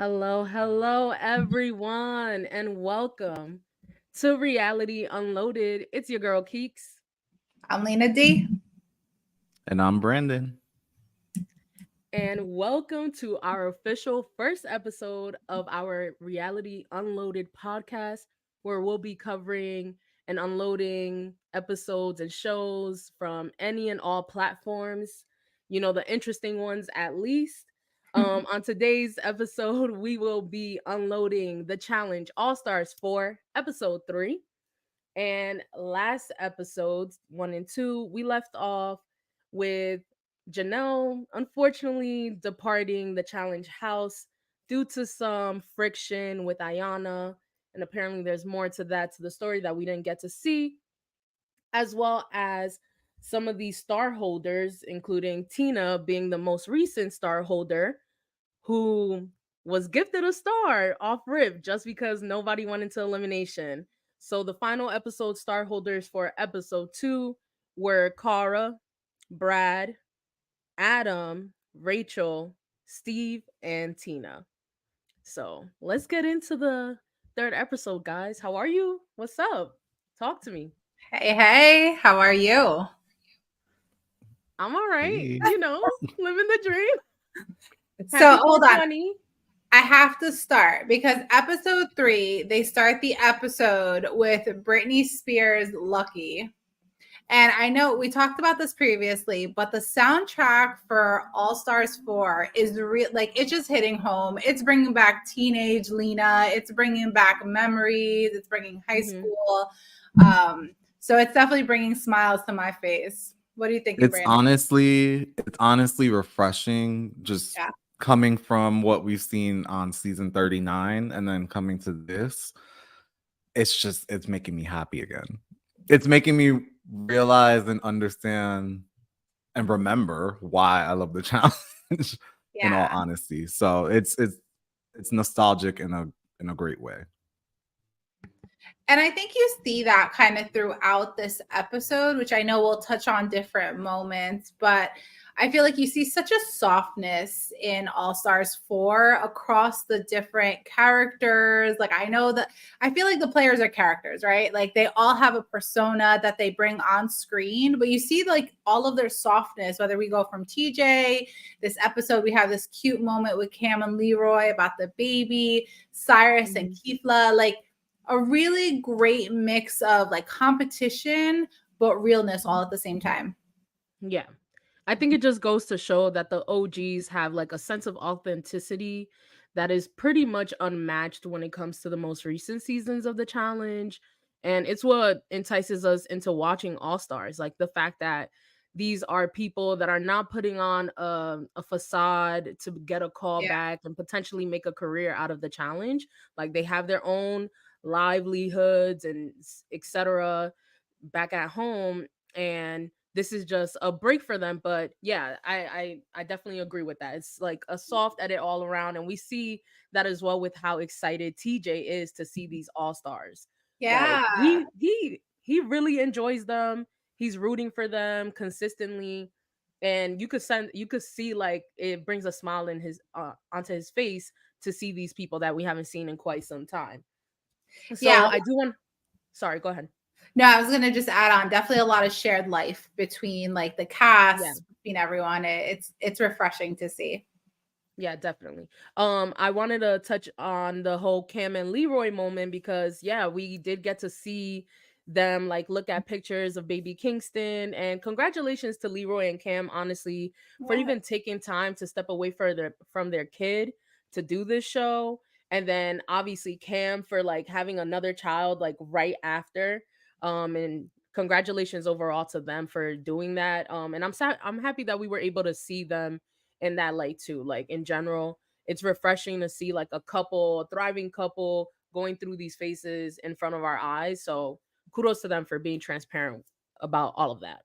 Hello, everyone, and welcome to Reality Unloaded. It's your girl Keeks, I'm Lina D. And I'm Brandon. and welcome to our official first episode of our Reality Unloaded podcast, where we'll be covering and unloading episodes and shows from any and all platforms, the interesting ones at least. On today's episode, we will be unloading the challenge All Stars 4, episode 3. And last episodes, 1 and 2, we left off with Janelle unfortunately departing the challenge house due to some friction with Ayana. And apparently, there's more to that, to the story that we didn't get to see, as well as some of these star holders, including Tina being the most recent star holder, who was gifted a star off rip just because nobody went into elimination. So the final episode star holders for episode 2 were Cara, Brad, Adam, Rachel, Steve, and Tina. So let's get into the third episode, guys. How are you? What's up? Talk to me. Hey, how are you? I'm all right. Hey. Living the dream. So Happy hold on. 420. I have to start because episode 3, they start the episode with Britney Spears' Lucky. And I know we talked about this previously, but the soundtrack for All Stars 4 is it's just hitting home. It's bringing back teenage Lina. It's bringing back memories. It's bringing high school. So it's definitely bringing smiles to my face. What do you think, It's Brandon? honestly refreshing just coming from what we've seen on season 39 and then coming to this. It's making me happy again. It's making me realize and understand and remember why I love the challenge in all honesty. So it's nostalgic in a great way. And I think you see that kind of throughout this episode, which I know we'll touch on different moments, but I feel like you see such a softness in All Stars 4 across the different characters. Like, I feel like the players are characters, right? Like, they all have a persona that they bring on screen, but you see like all of their softness, whether we go from TJ, this episode, we have this cute moment with Cam and Leroy about the baby, Cyrus and Keefla, like, a really great mix of like competition, but realness all at the same time. Yeah. I think it just goes to show that the OGs have like a sense of authenticity that is pretty much unmatched when it comes to the most recent seasons of the challenge. And it's what entices us into watching All Stars. Like the fact that these are people that are not putting on a facade to get a call back and potentially make a career out of the challenge. Like they have their own livelihoods and etc. back at home, and this is just a break for them. But yeah, I definitely agree with that. It's like a soft edit all around, and we see that as well with how excited TJ is to see these all stars. Like he really enjoys them. He's rooting for them consistently, and you could see like it brings a smile in his onto his face to see these people that we haven't seen in quite some time. So I do want. Sorry, go ahead. No, I was gonna just add on. Definitely a lot of shared life between like the cast, between everyone. It's refreshing to see. Yeah, definitely. I wanted to touch on the whole Cam and Leroy moment because we did get to see them like look at pictures of baby Kingston, and congratulations to Leroy and Cam, honestly, for even taking time to step away further from their kid to do this show. And then obviously Cam for like having another child like right after. And congratulations overall to them for doing that. And I'm happy that we were able to see them in that light too. Like in general, it's refreshing to see like a thriving couple going through these phases in front of our eyes. So kudos to them for being transparent about all of that.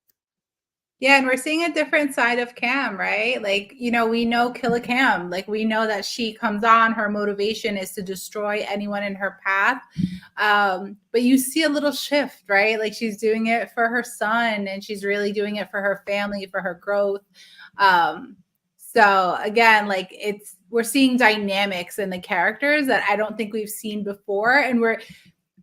Yeah, and we're seeing a different side of Cam, right? Like, we know Killer Cam. Like, we know that she comes on, her motivation is to destroy anyone in her path. But you see a little shift, right? Like, she's doing it for her son, and she's really doing it for her family, for her growth. So again, like we're seeing dynamics in the characters that I don't think we've seen before. And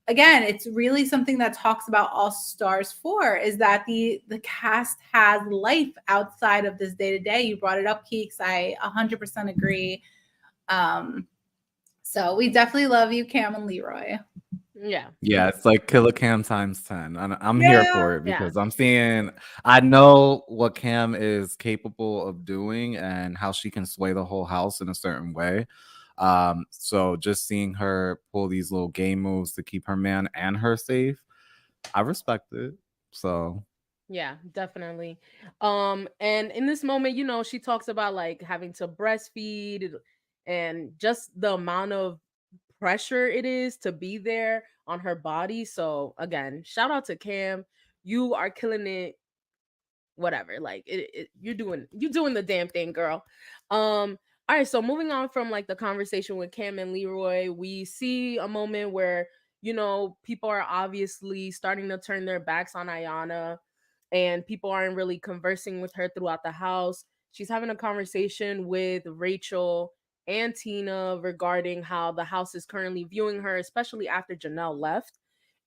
again, it's really something that talks about All Stars 4 is that the cast has life outside of this day to day. You brought it up, Keeks. I 100% agree. So we definitely love you, Cam and Leroy. Yeah. Yeah, it's like Killer Cam times 10. And I'm here Yeah. for it Yeah. because I know what Cam is capable of doing and how she can sway the whole house in a certain way. So just seeing her pull these little game moves to keep her man and her safe, I respect it. So Yeah, definitely. And in this moment, she talks about like having to breastfeed and just the amount of pressure it is to be there on her body. So again, shout out to Cam. You are killing it. Whatever. Like you're doing the damn thing, girl. All right, so moving on from like the conversation with Cam and Leroy, we see a moment where people are obviously starting to turn their backs on Ayana, and people aren't really conversing with her throughout the house. She's having a conversation with Rachel and Tina regarding how the house is currently viewing her, especially after Janelle left.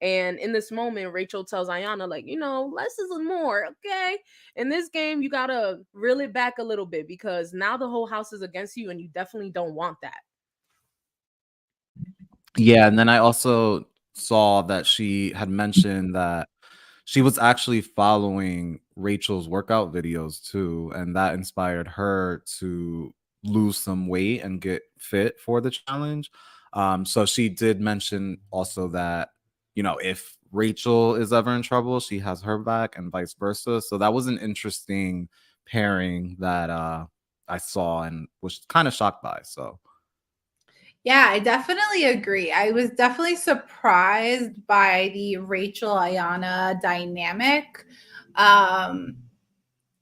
And in this moment, Rachel tells Ayana, like, less is more, okay? In this game, you gotta reel it back a little bit because now the whole house is against you and you definitely don't want that. yeah, and then I also saw that she had mentioned that she was actually following Rachel's workout videos too, and that inspired her to lose some weight and get fit for the challenge. So she did mention also that, if Rachel is ever in trouble, she has her back and vice versa. So that was an interesting pairing that I saw and was kind of shocked by. So Yeah, I definitely agree. I was definitely surprised by the Rachel Ayana dynamic. Um,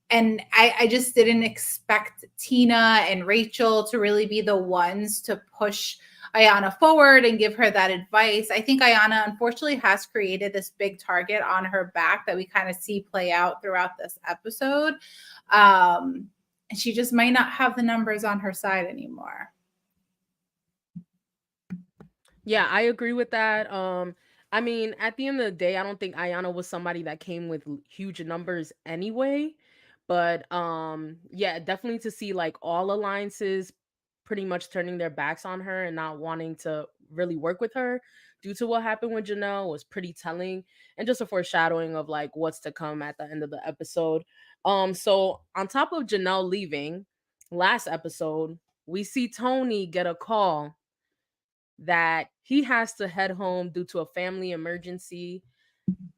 and I just didn't expect Tina and Rachel to really be the ones to push Ayana forward and give her that advice. I think Ayana unfortunately has created this big target on her back that we kind of see play out throughout this episode. And she just might not have the numbers on her side anymore. Yeah, I agree with that. I mean, at the end of the day, I don't think Ayana was somebody that came with huge numbers anyway. But yeah, definitely to see like all alliances pretty much turning their backs on her and not wanting to really work with her due to what happened with Janelle was pretty telling and just a foreshadowing of like what's to come at the end of the episode. So on top of Janelle leaving last episode, we see Tony get a call that he has to head home due to a family emergency.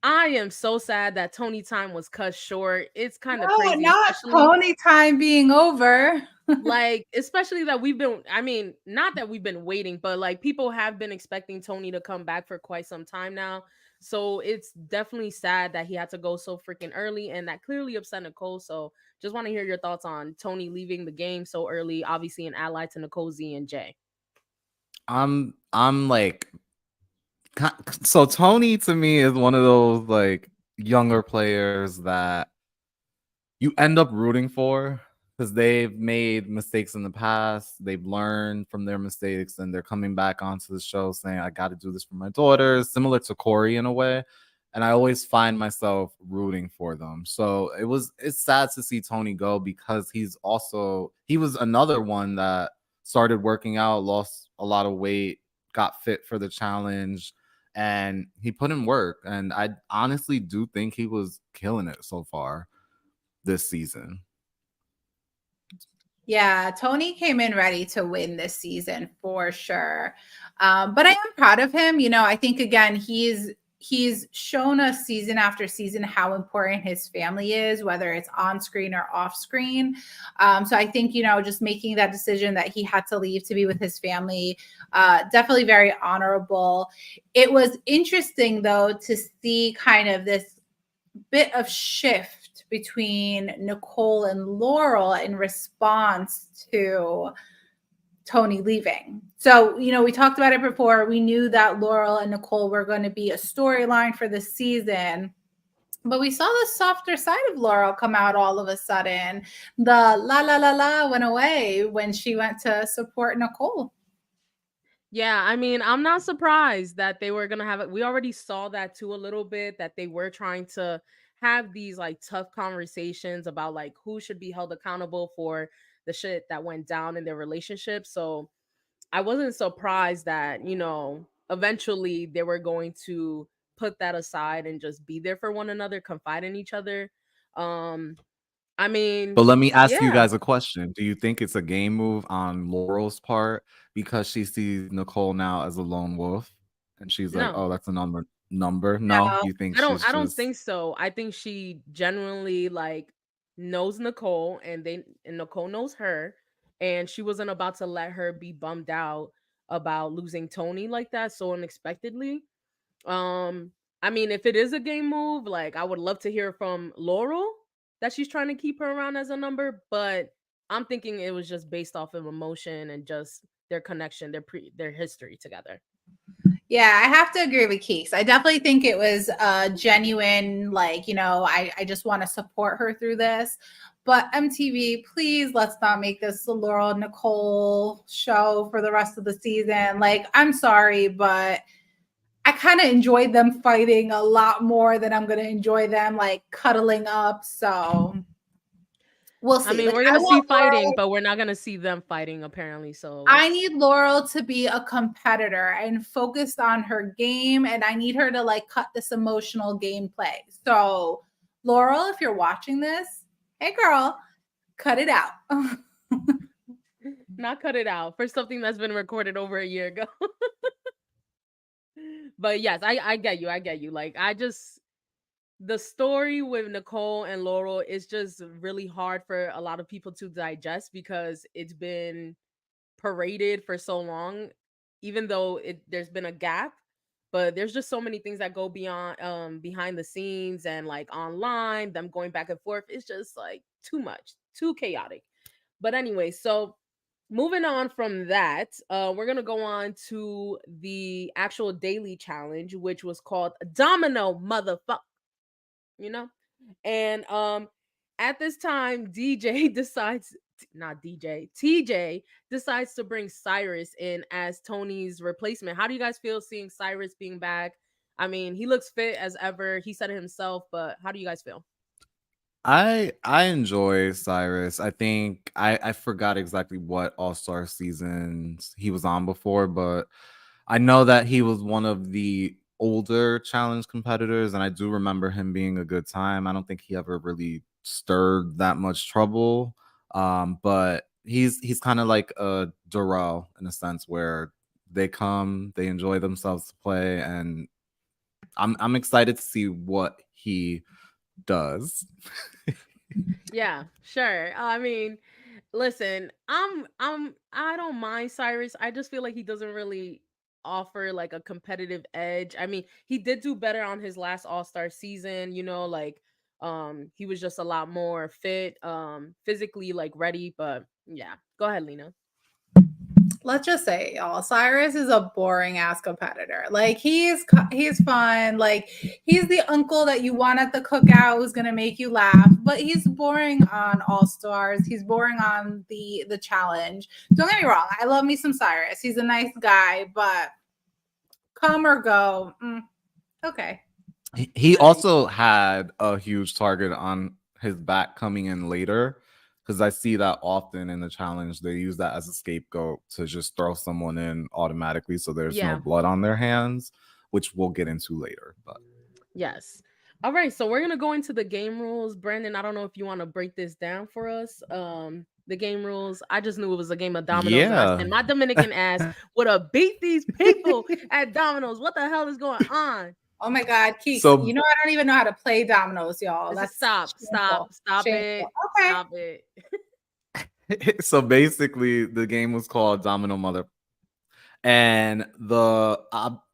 I am so sad that Tony time was cut short. It's kind of No, crazy, not especially pony time being over. especially that we've been, I mean, not that we've been waiting, but like people have been expecting Tony to come back for quite some time now. So it's definitely sad that he had to go so freaking early, and that clearly upset Nicole. So just want to hear your thoughts on Tony leaving the game so early, obviously an ally to Nicole Z and Jay. I'm like so Tony to me is one of those like younger players that you end up rooting for because they've made mistakes in the past. They've learned from their mistakes and they're coming back onto the show saying, I got to do this for my daughters, similar to Corey in a way. And I always find myself rooting for them. So it's sad to see Tony go because he was another one that started working out, lost a lot of weight, got fit for the challenge, and he put in work. And I honestly do think he was killing it so far this season. Yeah, Tony came in ready to win this season for sure. But I am proud of him. I think again he's shown us season after season how important his family is, whether it's on screen or off screen. So I think just making that decision that he had to leave to be with his family, definitely very honorable. It was interesting though to see kind of this bit of shift between Nicole and Laurel in response to Tony leaving. So, we talked about it before. We knew that Laurel and Nicole were going to be a storyline for this season. But we saw the softer side of Laurel come out all of a sudden. The la la la la went away when she went to support Nicole. Yeah, I mean, I'm not surprised that they were gonna have it. We already saw that too a little bit, that they were trying to have these like tough conversations about like who should be held accountable for the shit that went down in their relationship. So I wasn't surprised that, eventually they were going to put that aside and just be there for one another, confide in each other. Um, I But mean, let me ask you yeah, guys a question. Do you think it's a game move on Laurel's part because she sees Nicole now as a lone wolf and she's like, no. "Oh, that's a number." No, No. you think I she's don't just think so. I think she genuinely like knows Nicole, and Nicole knows her, and she wasn't about to let her be bummed out about losing Tony like that so unexpectedly. Um I mean, if it is a game move, like I would love to hear from Laurel that she's trying to keep her around as a number, but I'm thinking it was just based off of emotion and just their connection, their history together. Yeah, I have to agree with Keeks. I definitely think it was a genuine, like, I just want to support her through this. But MTV, please let's not make this the Laurel Nicole show for the rest of the season. Like, I'm sorry, but I kind of enjoyed them fighting a lot more than I'm going to enjoy them like cuddling up. So we'll I see. mean, Like, we're I gonna see want fighting, Laurel. but we're not gonna see them fighting apparently. So I let's. need Laurel to be a competitor and focused on her game, and I need her to like cut this emotional gameplay. So, Laurel, if you're watching this, hey girl, cut it out. Not cut it out for something that's been recorded over a year ago. But yes, I get you. I get you. Like I just the story with Nicole and Laurel is just really hard for a lot of people to digest because it's been paraded for so long, even though there's been a gap. But there's just so many things that go beyond behind the scenes and like online, them going back and forth. It's just like too much, too chaotic. But anyway, so moving on from that, we're gonna go on to the actual daily challenge, which was called Domino Motherfucker, you know? And at this time, DJ decides not DJ, TJ decides to bring Cyrus in as Tony's replacement. How do you guys feel seeing Cyrus being back? I mean, he looks fit as ever. He said it himself, but how do you guys feel? I enjoy Cyrus. I think I forgot exactly what All-Star seasons he was on before, but I know that he was one of the older challenge competitors, and I do remember him being a good time. I don't think he ever really stirred that much trouble. But he's kind of like a Darrell in a sense where they come, they enjoy themselves to play, and I'm excited to see what he does. Yeah, sure. I mean, listen, I don't mind Cyrus. I just feel like he doesn't really offer like a competitive edge. I mean, he did do better on his last All-Star season, like he was just a lot more fit, physically like ready, but yeah. Go ahead, Lena. Let's just say, y'all, Cyrus is a boring ass competitor. Like he's fun. Like he's the uncle that you want at the cookout who's gonna make you laugh. But he's boring on All Stars. He's boring on the challenge. Don't get me wrong. I love me some Cyrus. He's a nice guy, but come or go. Okay. He All right. also had a huge target on his back coming in later because I see that often in the challenge. They use that as a scapegoat to just throw someone in automatically so there's no Yeah. blood on their hands, which we'll get into later. But Yes. All right, so we're gonna go into the game rules. Brandon, I don't know if you want to break this down for us. The game rules. I just knew it was a game of dominoes, and I yeah. said my Dominican ass would have beat these people at dominoes. What the hell is going on? Oh my God, Keeks. So I don't even know how to play dominoes, y'all. This is That's shameful. stop Shameful. it, Okay. stop it. so basically the game was called Domino Mother. And the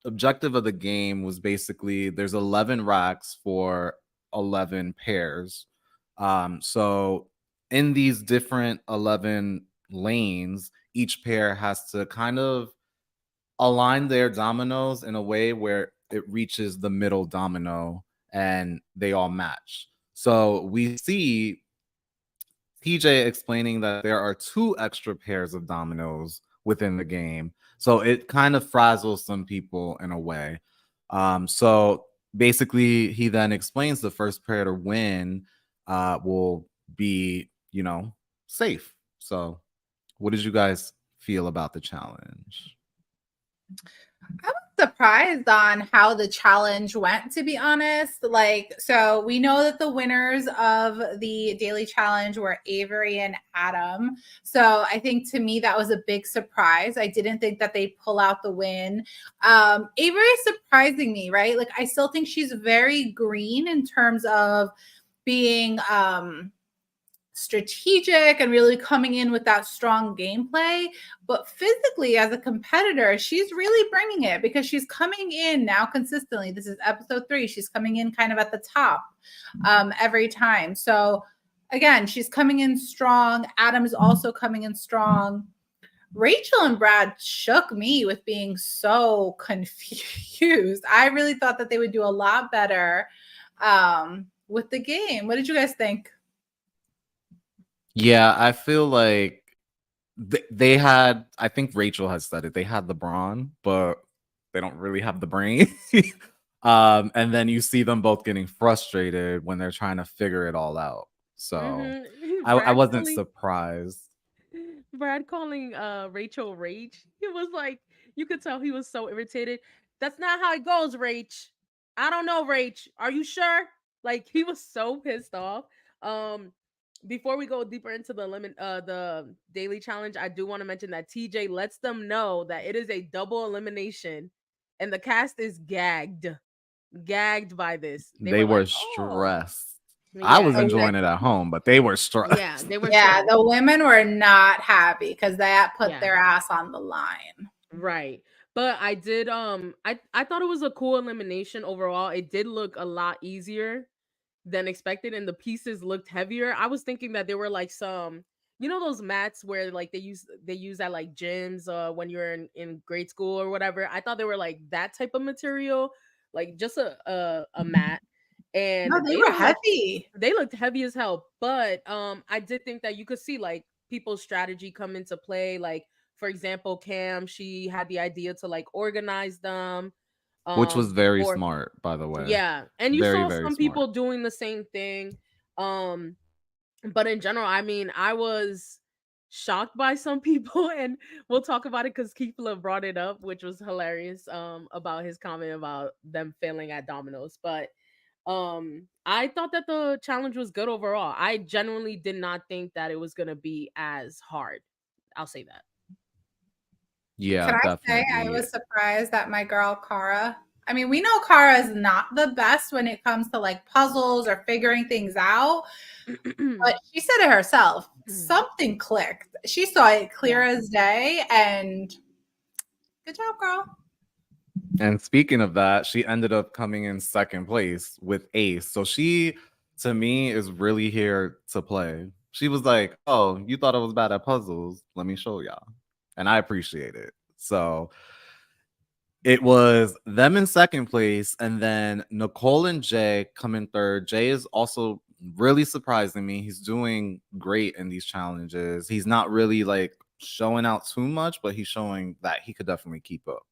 objective of the game was basically there's 11 racks for 11 pairs. So in these different 11 lanes, each pair has to kind of align their dominoes in a way where it reaches the middle domino. and they all match. So we see TJ explaining that there are 2 extra pairs of dominoes within the game. So it kind of frazzles some people in a way. So basically, he then explains the first pair to win will be, safe. So what did you guys feel about the challenge? I was surprised on how the challenge went, to be honest. So we know that the winners of the daily challenge were Avery and Adam. So I think to me that was a big surprise. I didn't think that they'd pull out the win. Avery is surprising me, right? Like, I still think she's very green in terms of being strategic and really coming in with that strong gameplay, but physically as a competitor, she's really bringing it because she's coming in now consistently. This is episode 3. She's coming in kind of at the top every time. So again, she's coming in strong. Adam is also coming in strong. Rachel and Brad shook me with being so confused. I really thought that they would do a lot better with the game. What did you guys think? Yeah, I feel like they had, I think Rachel has said it, they had the brawn, but they don't really have the brain. And then you see them both getting frustrated when they're trying to figure it all out. So I Brad wasn't calling surprised. Brad calling Rachel Rach. He was like, you could tell he was so irritated. That's not how it goes, Rach. I don't know, Rach. Are you sure? Like, he was so pissed off. Um Before we go deeper into the daily challenge, I do want to mention that TJ lets them know that it is a double elimination and the cast is gagged by this. They They were were like, "Oh, stressed. I yeah, was Okay. enjoying it at home, but they were yeah." stressed. They were Yeah, stressed. the women were not happy because that put Yeah, their ass on the line. right. But I did I thought it was a cool elimination overall. It did look a lot easier than expected and the pieces looked heavier. I was thinking that there were like some, those mats where like they use at like gyms when you're in grade school or whatever. I thought they were like that type of material, like just a mat. And No, they were heavy. they looked heavy as hell. But I did think that you could see like people's strategy come into play. Like, for example, Cam, she had the idea to like organize them. Which was very Or smart, by the way. yeah, and you Very, saw very some smart. people doing the same thing. Um, but in general, I mean, I was shocked by some people, and we'll talk about it because Keefla brought it up, which was hilarious. About his comment about them failing at dominoes, but I thought that the challenge was good overall. I genuinely did not think that it was gonna be as hard. I'll say that. Yeah, Can I say I definitely. was surprised that my girl Cara, I mean, we know Cara is not the best when it comes to like puzzles or figuring things out, but she said it herself. Something clicked. She saw it clear Yeah. as day, and good job, girl. And speaking of that, she ended up coming in second place with Ace. So she, to me, is really here to play. She was like, "Oh, you thought I was bad at puzzles? Let me show y'all." And I appreciate it. So it was them in second place, and then Nicole and Jay come in third. Jay is also really surprising me. He's doing great in these challenges. He's not really like showing out too much, but he's showing that he could definitely keep up.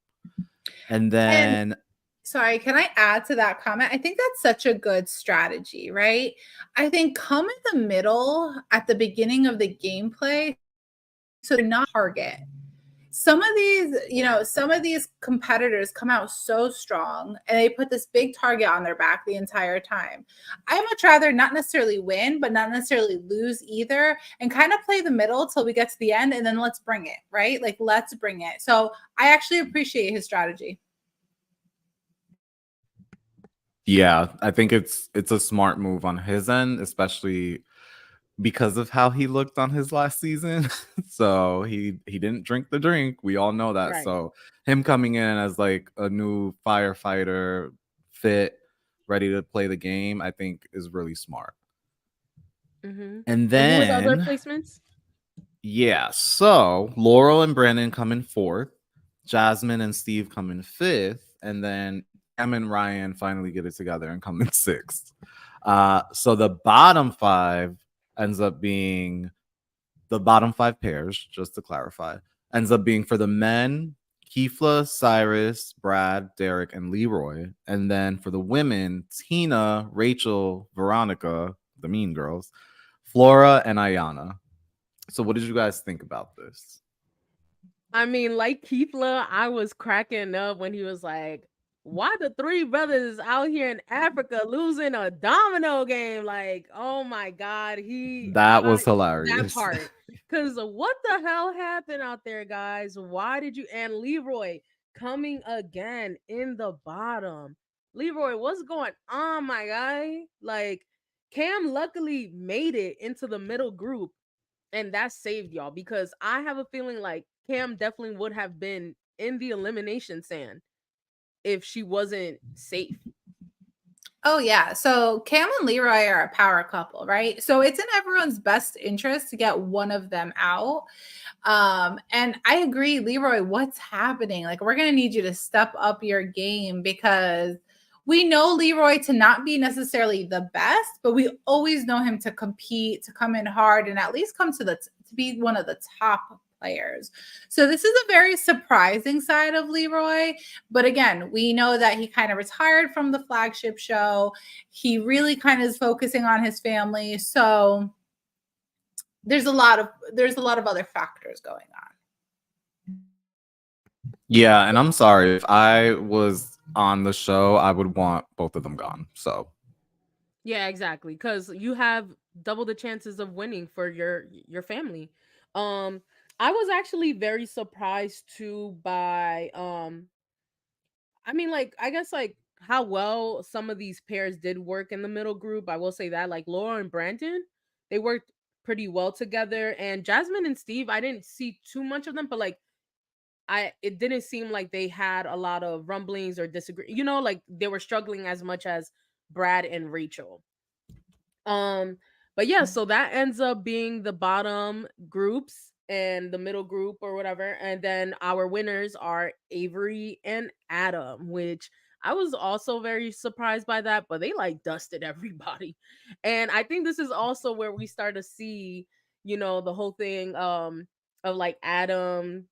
And And then sorry, can I add to that comment? I think that's such a good strategy, right? I think come in the middle at the beginning of the gameplay so they're not target. Some of these competitors come out so strong and they put this big target on their back the entire time. I much rather not necessarily win, but not necessarily lose either, and kind of play the middle till we get to the end and then let's bring it, right? Like, let's bring it. So I actually appreciate his strategy. yeah, I think it's a smart move on his end, especially because of how he looked on his last season. So he didn't drink the drink. We all know that. Right. So him coming in as like a new firefighter, fit, ready to play the game, I think is really smart. And And who were the other then placements? yeah, so Laurel and Brandon come in fourth, Jasmine and Steve come in fifth, and then Cam and Ryan finally get it together and come in sixth. So the bottom five ends up being the bottom five pairs, just to clarify, ends up being for the men, Keefla, Cyrus, Brad, Derek, and Leroy. And then for the women, Tina, Rachel, Veronica, the Mean Girls, Flora, and Ayana. So what did you guys think about this? I mean, like Keithla, I was cracking up when he was like, why the three brothers out here in Africa losing a domino game? Like, oh my God, That was that hilarious. part. Because what the hell happened out there, guys? Why did you, and Leroy coming again in the bottom? Leroy, what's going on, my guy? Like, Cam luckily made it into the middle group, and that saved y'all, because I have a feeling like Cam definitely would have been in the elimination sand if she wasn't safe. Oh yeah. So Cam and Leroy are a power couple, right? So it's in everyone's best interest to get one of them out. And I agree, Leroy, what's happening? Like, we're gonna need you to step up your game, because we know Leroy to not be necessarily the best, but we always know him to compete, to come in hard, and at least come to to be one of the top players. So this is a very surprising side of Leroy. But again, we know that he kind of retired from the flagship show. He really kind of is focusing on his family. So there's a lot of other factors going on. Yeah, and I'm sorry, if I was on the show, I would want both of them gone. So Yeah, exactly. Because you have double the chances of winning for your family. Um, I was actually very surprised too by I mean, like, I guess, like, how well some of these pairs did work in the middle group. I will say that, like, Laura and Brandon, they worked pretty well together. And Jasmine and Steve, I didn't see too much of them, but like, it didn't seem like they had a lot of rumblings or disagree. Like they were struggling as much as Brad and Rachel. Um, but yeah, so that ends up being the bottom groups and the middle group or whatever. And then our winners are Avery and Adam, which I was also very surprised by that, but they like dusted everybody. And I think this is also where we start to see, the whole thing of like Adam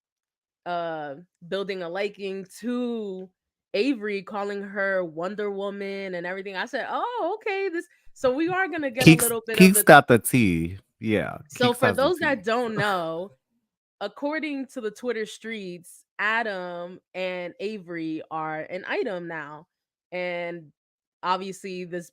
uh building a liking to Avery, calling her Wonder Woman and everything. I said, "Oh, okay, this so we are going to get a Keeks little bit of Keeks the." got the tea. Yeah, So Keeks for has the those tea. that don't know, according to the Twitter streets, Adam and Avery are an item now. And obviously, this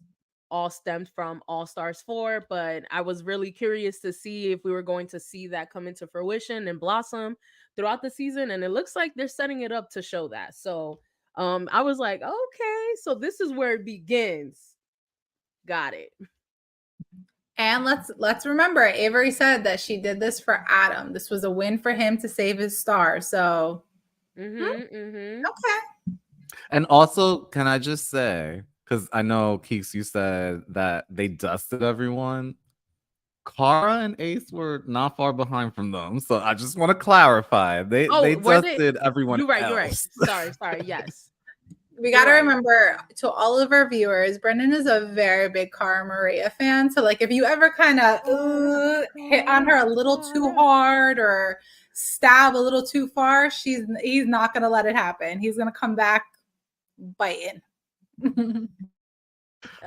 all stemmed from All Stars 4, but I was really curious to see if we were going to see that come into fruition and blossom throughout the season. And it looks like they're setting it up to show that. So I was like, okay, so this is where it begins. Got it. And let's remember, Avery said that she did this for Adam. This was a win for him to save his star. So okay. And also, can I just say, because I know Keeks, you said that they dusted everyone. Cara and Ace were not far behind from them, so I just want to clarify they Oh, were they? dusted everyone You're right. You're right. else. Sorry. Yes. We You're got to right. remember, to all of our viewers, Brendan is a very big Cara Maria fan. So, like, if you ever kind of hit on her a little too hard or stab a little too far, he's not going to let it happen. He's going to come back biting.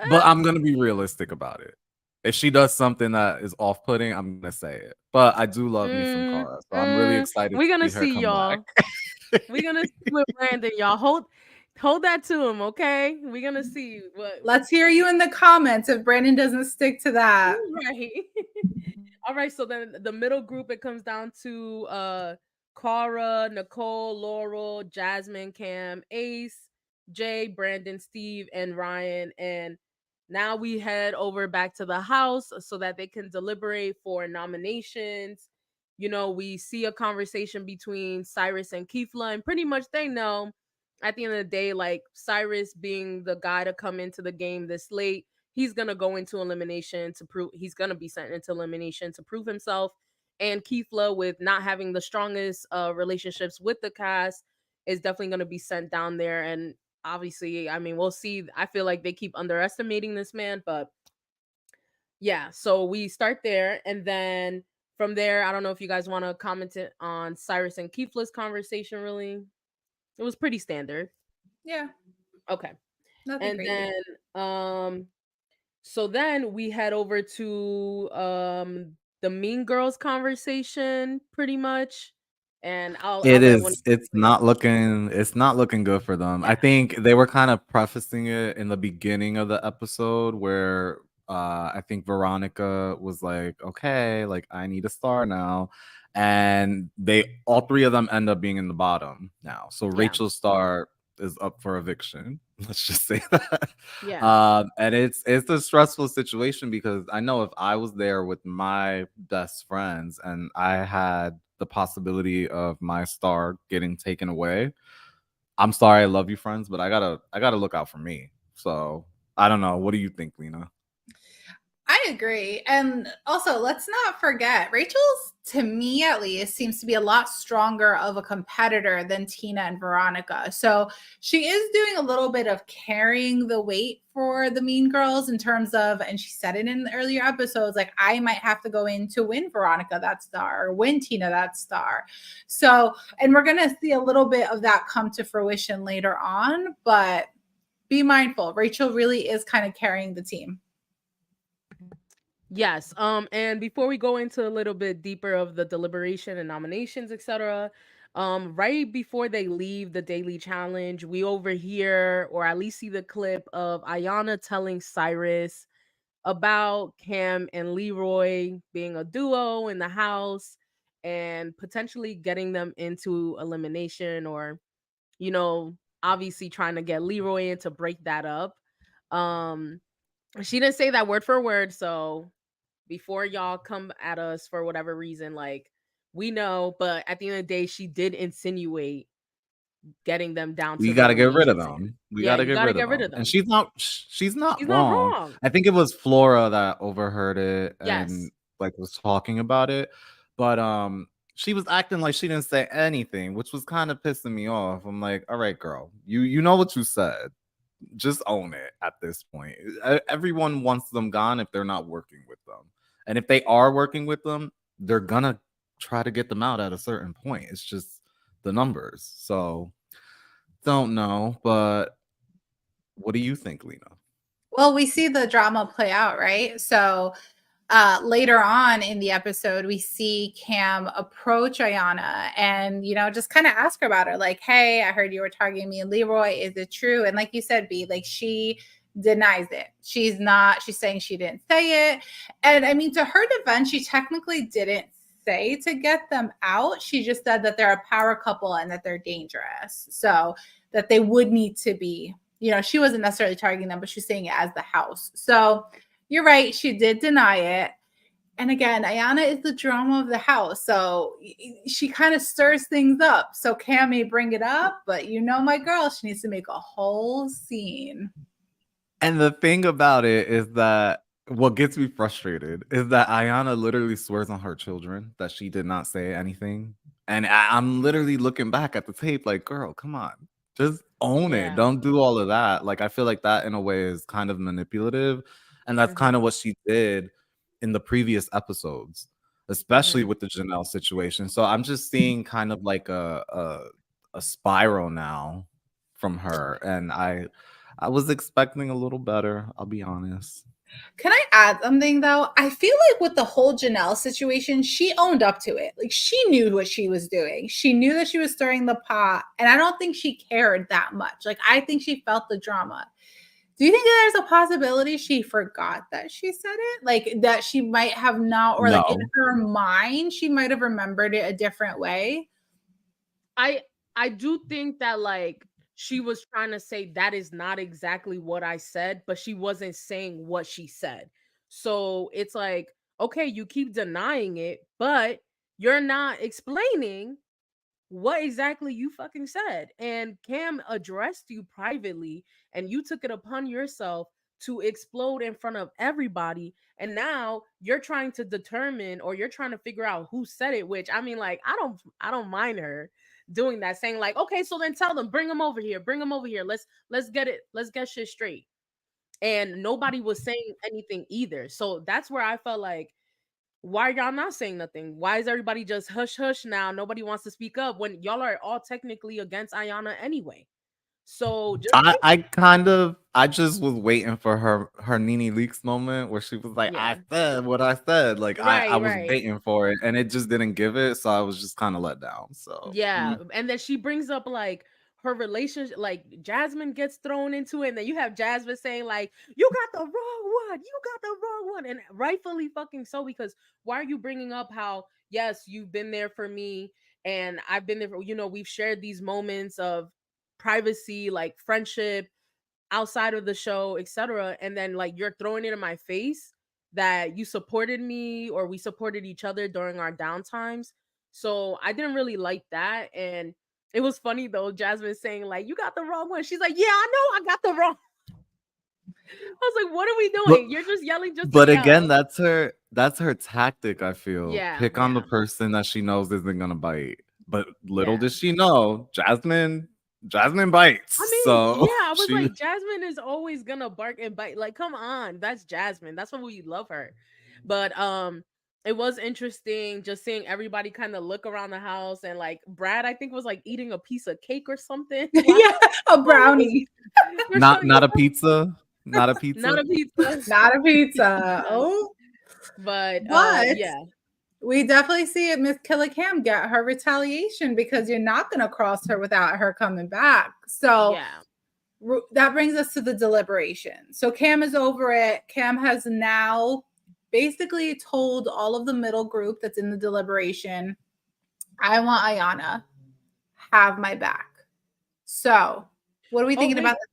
But I'm gonna be realistic about it. If she does something that is off-putting, I'm gonna say it. But I do love me some Cara, so I'm really excited We're to gonna see her see come back. y'all. We're gonna see with Brandon, y'all. Hold that to him, okay? We're gonna see what. Let's hear you in the comments if Brandon doesn't stick to that. Right. All right. So then the middle group, it comes down to Cara, Nicole, Laurel, Jasmine, Cam, Ace, Jay, Brandon, Steve, and Ryan. And now we head over back to the house so that they can deliberate for nominations. We see a conversation between Cyrus and Keefla, and pretty much they know at the end of the day, like Cyrus being the guy to come into the game this late, he's gonna go into elimination to prove he's gonna be sent into elimination to prove himself. And Keithla, with not having the strongest relationships with the cast, is definitely gonna be sent down there. And obviously, I mean, we'll see. I feel like they keep underestimating this man, but yeah, so we start there, and then from there, I don't know if you guys want to comment it on Cyrus and Keefla's conversation. Really, it was pretty standard. Yeah, Okay, nothing and crazy. then so then we head over to the Mean Girls conversation, pretty much, and I'll It let one. is. It's not looking good for them. Yeah, I think they were kind of prefacing it in the beginning of the episode where I think Veronica was like, "Okay, like I need a star now," and they all three of them end up being in the bottom now. So yeah, Rachel's star is up for eviction. Let's just say that. yeah. And it's a stressful situation because I know if I was there with my best friends and I had the possibility of my star getting taken away, I'm sorry, I love you, friends, but I gotta look out for me. So I don't know. What do you think, Lena? I agree. And also, let's not forget, Rachel's, to me at least, seems to be a lot stronger of a competitor than Tina and Veronica. So she is doing a little bit of carrying the weight for the Mean Girls in terms of, and she said it in the earlier episodes, like, I might have to go in to win Veronica that star or win Tina that star. So, and we're going to see a little bit of that come to fruition later on, but be mindful. Rachel really is kind of carrying the team. Yes. And before we go into a little bit deeper of the deliberation and nominations, etc., right before they leave the daily challenge, we overhear or at least see the clip of Ayana telling Cyrus about Cam and Leroy being a duo in the house and potentially getting them into elimination, or, you know, obviously trying to get Leroy in to break that up. Um, she didn't say that word for word, so before y'all come at us for whatever reason, like, we know, but at the end of the day, she did insinuate getting them down We to the gotta get rid of elimination stand. them. We Yeah, gotta you get got to rid of get rid them. of And them. she's not He's not wrong. wrong. I think it was Flora that overheard it and Yes. like was talking about it. But she was acting like she didn't say anything, which was kind of pissing me off. I'm like, all right, girl, you know what you said. Just own it at this point. Everyone wants them gone if they're not working with them. And if they are working with them, they're gonna try to get them out at a certain point. It's just the numbers. So don't know, but what do you think, Lena? Well, we see the drama play out, right? So later on in the episode, we see Cam approach Ayana and, just kind of ask her about it. Like, hey, I heard you were targeting me and Leroy. Is it true? And like you said, B, like she denies it. She's saying she didn't say it. And I mean, to her defense, she technically didn't say to get them out. She just said that they're a power couple and that they're dangerous. So that they would need to be, she wasn't necessarily targeting them, but she's saying it as the house. So you're right. She did deny it. And again, Ayana is the drama of the house. So she kind of stirs things up. So Cam may bring it up, but my girl, she needs to make a whole scene. And the thing about it is that what gets me frustrated is that Ayana literally swears on her children that she did not say anything. And I'm literally looking back at the tape like, girl, come on. Just own it. Yeah. Don't do all of that. Like, I feel like that in a way is kind of manipulative. And that's kind Mhm. of what she did in the previous episodes, especially Mhm. with the Janelle situation. So I'm just seeing kind of like a spiral now from her. And I was expecting a little better, I'll be honest. Can I add something though? I feel like with the whole Janelle situation, she owned up to it. Like she knew what she was doing. She knew that she was stirring the pot. And I don't think she cared that much. Like I think she felt the drama. Do you think that there's a possibility she forgot that she said it? Like that she might have not, or like in No, her mind, she might have remembered it a different way? I I do think that, like, she was trying to say that is not exactly what I said, but she wasn't saying what she said. So it's like, okay, you keep denying it, but you're not explaining what exactly you fucking said. And Cam addressed you privately, and you took it upon yourself to explode in front of everybody. And now you're trying to determine, or you're trying to figure out who said it, which I mean, like, I don't mind her doing that, saying like, okay, so then tell them, bring them over here, bring them over here. Let's get shit straight. And nobody was saying anything either. So that's where I felt like, why are y'all not saying nothing? Why is everybody just hush hush now? Nobody wants to speak up when y'all are all technically against Ayana anyway. So just I just was waiting for her Nene Leaks moment where she was like, yeah. I said what I said. Like I Right, was right. waiting for it and it just didn't give it. So I was just kind of let down. So Yeah. And then she brings up like her relationship, like Jasmine gets thrown into it, and then you have Jasmine saying, like, you got the wrong one, you got the wrong one. And rightfully fucking so, because why are you bringing up how, yes, you've been there for me, and I've been there for, we've shared these moments of privacy, like friendship, outside of the show, etc. And then like you're throwing it in my face that you supported me or we supported each other during our downtimes. So I didn't really like that. And it was funny though, Jasmine saying like, you got the wrong one. She's like, yeah, I know I got the wrong. I was like, what are we but doing? You're just yelling just to but again, yell. that's her tactic, I feel. Yeah, Pick on the yeah, person that she knows isn't gonna bite. But little yeah. does she know, Jasmine bites. I mean, So yeah, I was she like, Jasmine is always gonna bark and bite. Like, come on, that's Jasmine. That's why we love her. But it was interesting just seeing everybody kind of look around the house, and like Brad, I think was like eating a piece of cake or something. While Yeah, a brownie, not a pizza. Not a not pizza. a pizza. not a pizza. No. Oh, But but yeah, we definitely see it. Miss Killicam get her retaliation because you're not going to cross her without her coming back. So yeah. that brings us to the deliberation. So Cam is over it. Cam has now basically told all of the middle group that's in the deliberation, I want Ayana, have my back. So what are we Oh thinking about wait, this?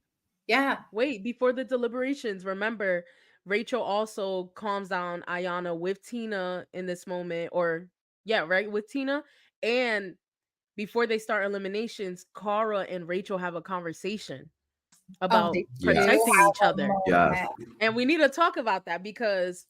Yeah. wait. Before the deliberations, remember Rachel also calms down Ayana with Tina in this moment, or yeah, right, with Tina. And before they start eliminations, Cara and Rachel have a conversation Oh, about they do Yes. protecting each have a other. Yes. moment. And we need to talk about that because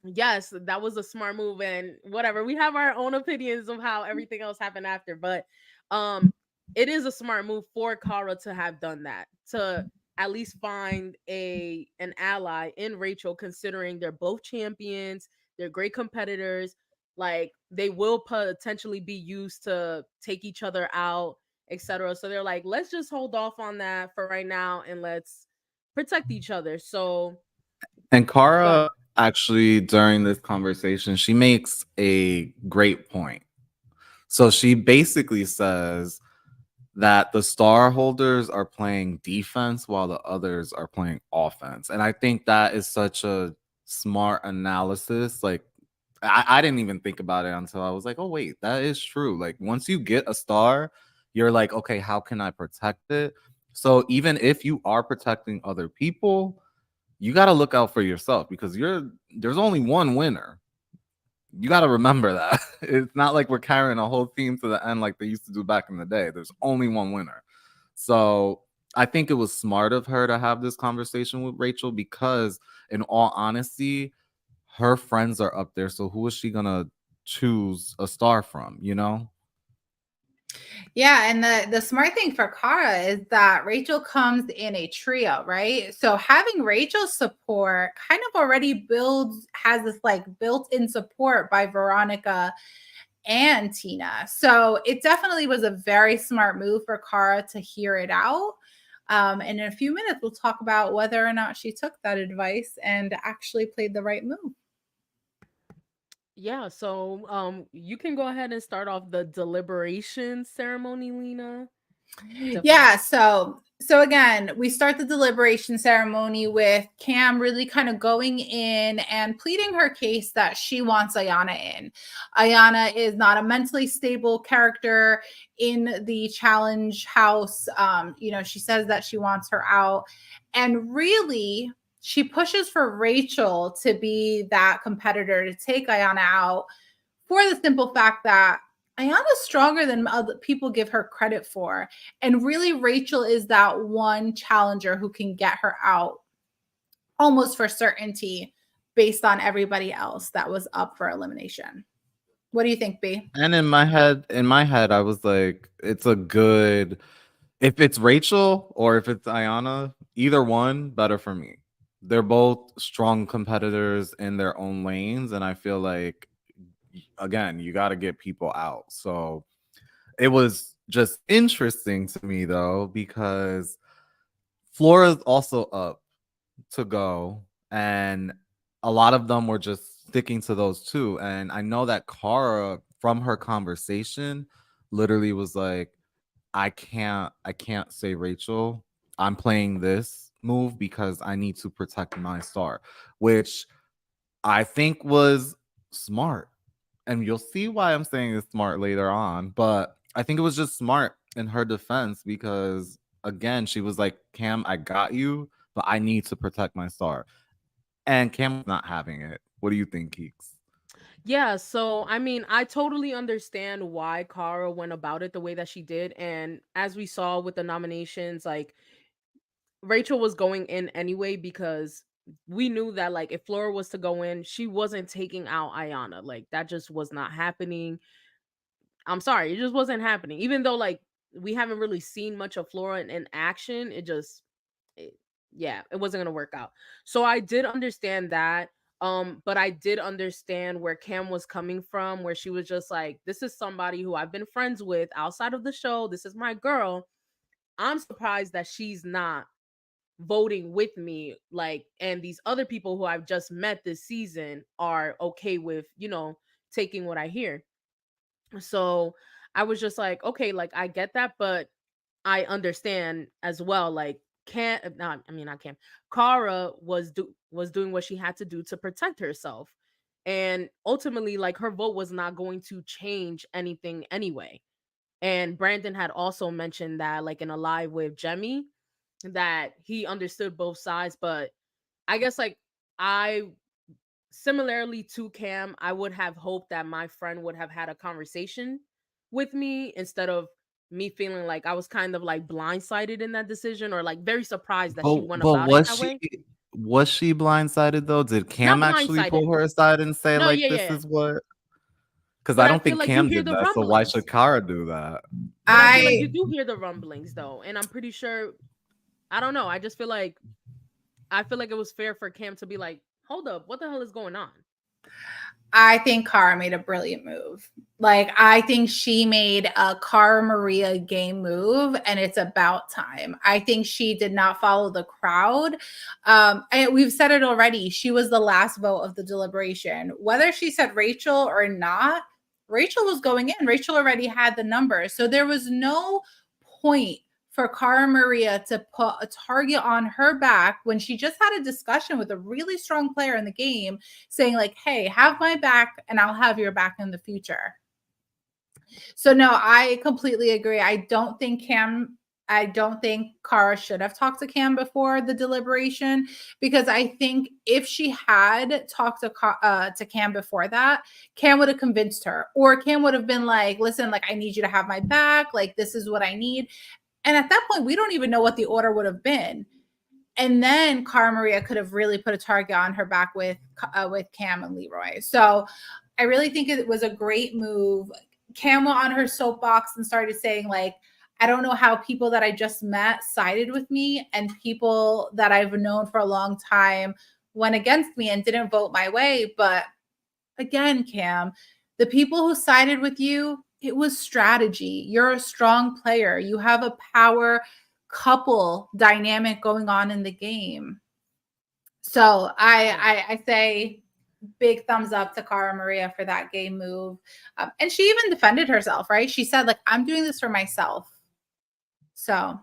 yes, that was a smart move, and whatever. We have our own opinions of how everything else happened after, but um it is a smart move for Cara to have done that, to at least find an ally in Rachel, considering they're both champions, they're great competitors, like they will potentially be used to take each other out, etc. So they're like, let's just hold off on that for right now and let's protect each other. So And go ahead. Cara actually during this conversation, she makes a great point. So she basically says that the star holders are playing defense while the others are playing offense. And I think that is such a smart analysis. Like I didn't even think about it until I was like, oh wait, that is true. Like once you get a star, you're like, okay, how can I protect it? So even if you are protecting other people, you got to look out for yourself because there's only one winner. You got to remember that. It's not like we're carrying a whole team to the end like they used to do back in the day. There's only one winner. So I think it was smart of her to have this conversation with Rachel because, in all honesty, her friends are up there. So who is she going to choose a star from, you know? Yeah, and the smart thing for Cara is that Rachel comes in a trio, right? So having Rachel's support kind of already has this like built-in support by Veronica and Tina. So it definitely was a very smart move for Cara to hear it out. And in a few minutes, we'll talk about whether or not she took that advice and actually played the right move. Yeah, so you can go ahead and start off the deliberation ceremony, Lena. Yeah, so again, we start the deliberation ceremony with Cam really kind of going in and pleading her case that she wants Ayana in. Ayana is not a mentally stable character in the challenge house. She says that she wants her out. And really, she pushes for Rachel to be that competitor to take Ayana out for the simple fact that Ayana's stronger than other people give her credit for. And really, Rachel is that one challenger who can get her out almost for certainty based on everybody else that was up for elimination. What do you think, B? And in my head, I was like, it's a good if it's Rachel or if it's Ayana, either one, better for me. They're both strong competitors in their own lanes, and I feel like again, you got to get people out. So it was just interesting to me though because Flora's also up to go, and a lot of them were just sticking to those two. And I know that Kara, from her conversation, literally was like, I can't say Rachel. I'm playing this move because I need to protect my star, which I think was smart. And you'll see why I'm saying it's smart later on. But I think it was just smart in her defense because, again, she was like, Cam, I got you, but I need to protect my star. And Cam was not having it. What do you think, Keeks? Yeah, so I mean, I totally understand why Kara went about it the way that she did. And as we saw with the nominations, like Rachel was going in anyway because we knew that like if Flora was to go in, she wasn't taking out Ayana. Like that just was not happening. I'm sorry, it just wasn't happening. Even though like we haven't really seen much of Flora in action, it, yeah, it wasn't gonna work out. So I did understand that. But I did understand where Cam was coming from, where she was just like, this is somebody who I've been friends with outside of the show. This is my girl. I'm surprised that she's not voting with me, like, and these other people who I've just met this season are okay with, taking what I hear. So I was just like, okay, like I get that, but I understand as well. Like, can't not I mean I can't. Kara was doing what she had to do to protect herself. And ultimately, like her vote was not going to change anything anyway. And Brandon had also mentioned that, like in a live with Jemmy, that he understood both sides. But I guess like I similarly to Cam, I would have hoped that my friend would have had a conversation with me instead of me feeling like I was kind of like blindsided in that decision, or like very surprised that she went But about it that way. was she blindsided though? Did Not Cam actually blindsided. pull her aside and say No, like yeah, this yeah. is what? Because But I I don't feel think like you Cam hear did the that. So why should rumblings. Kara do that? But I feel like you I do hear the rumblings though, and I'm pretty sure. I don't know. I feel like it was fair for Cam to be like, "Hold up, what the hell is going on?" I think Cara made a brilliant move. Like, I think she made a Cara Maria game move, and it's about time. I think she did not follow the crowd. And we've said it already. She was the last vote of the deliberation. Whether she said Rachel or not, Rachel was going in. Rachel already had the numbers. So there was no point for Cara Maria to put a target on her back when she just had a discussion with a really strong player in the game saying like, hey, have my back and I'll have your back in the future. So no, I completely agree. I don't think Cara should have talked to Cam before the deliberation, because I think if she had talked to Cam before that, Cam would have convinced her, or Cam would have been like, listen, like I need you to have my back, like this is what I need. And at that point, we don't even know what the order would have been. And then Cara Maria could have really put a target on her back with Cam and Leroy. So I really think it was a great move. Cam went on her soapbox and started saying like, I don't know how people that I just met sided with me, and people that I've known for a long time went against me and didn't vote my way. But again, Cam, the people who sided with you, it was strategy. You're a strong player. You have a power couple dynamic going on in the game. So I say big thumbs up to Cara Maria for that game move. And she even defended herself, right? She said, like, I'm doing this for myself. So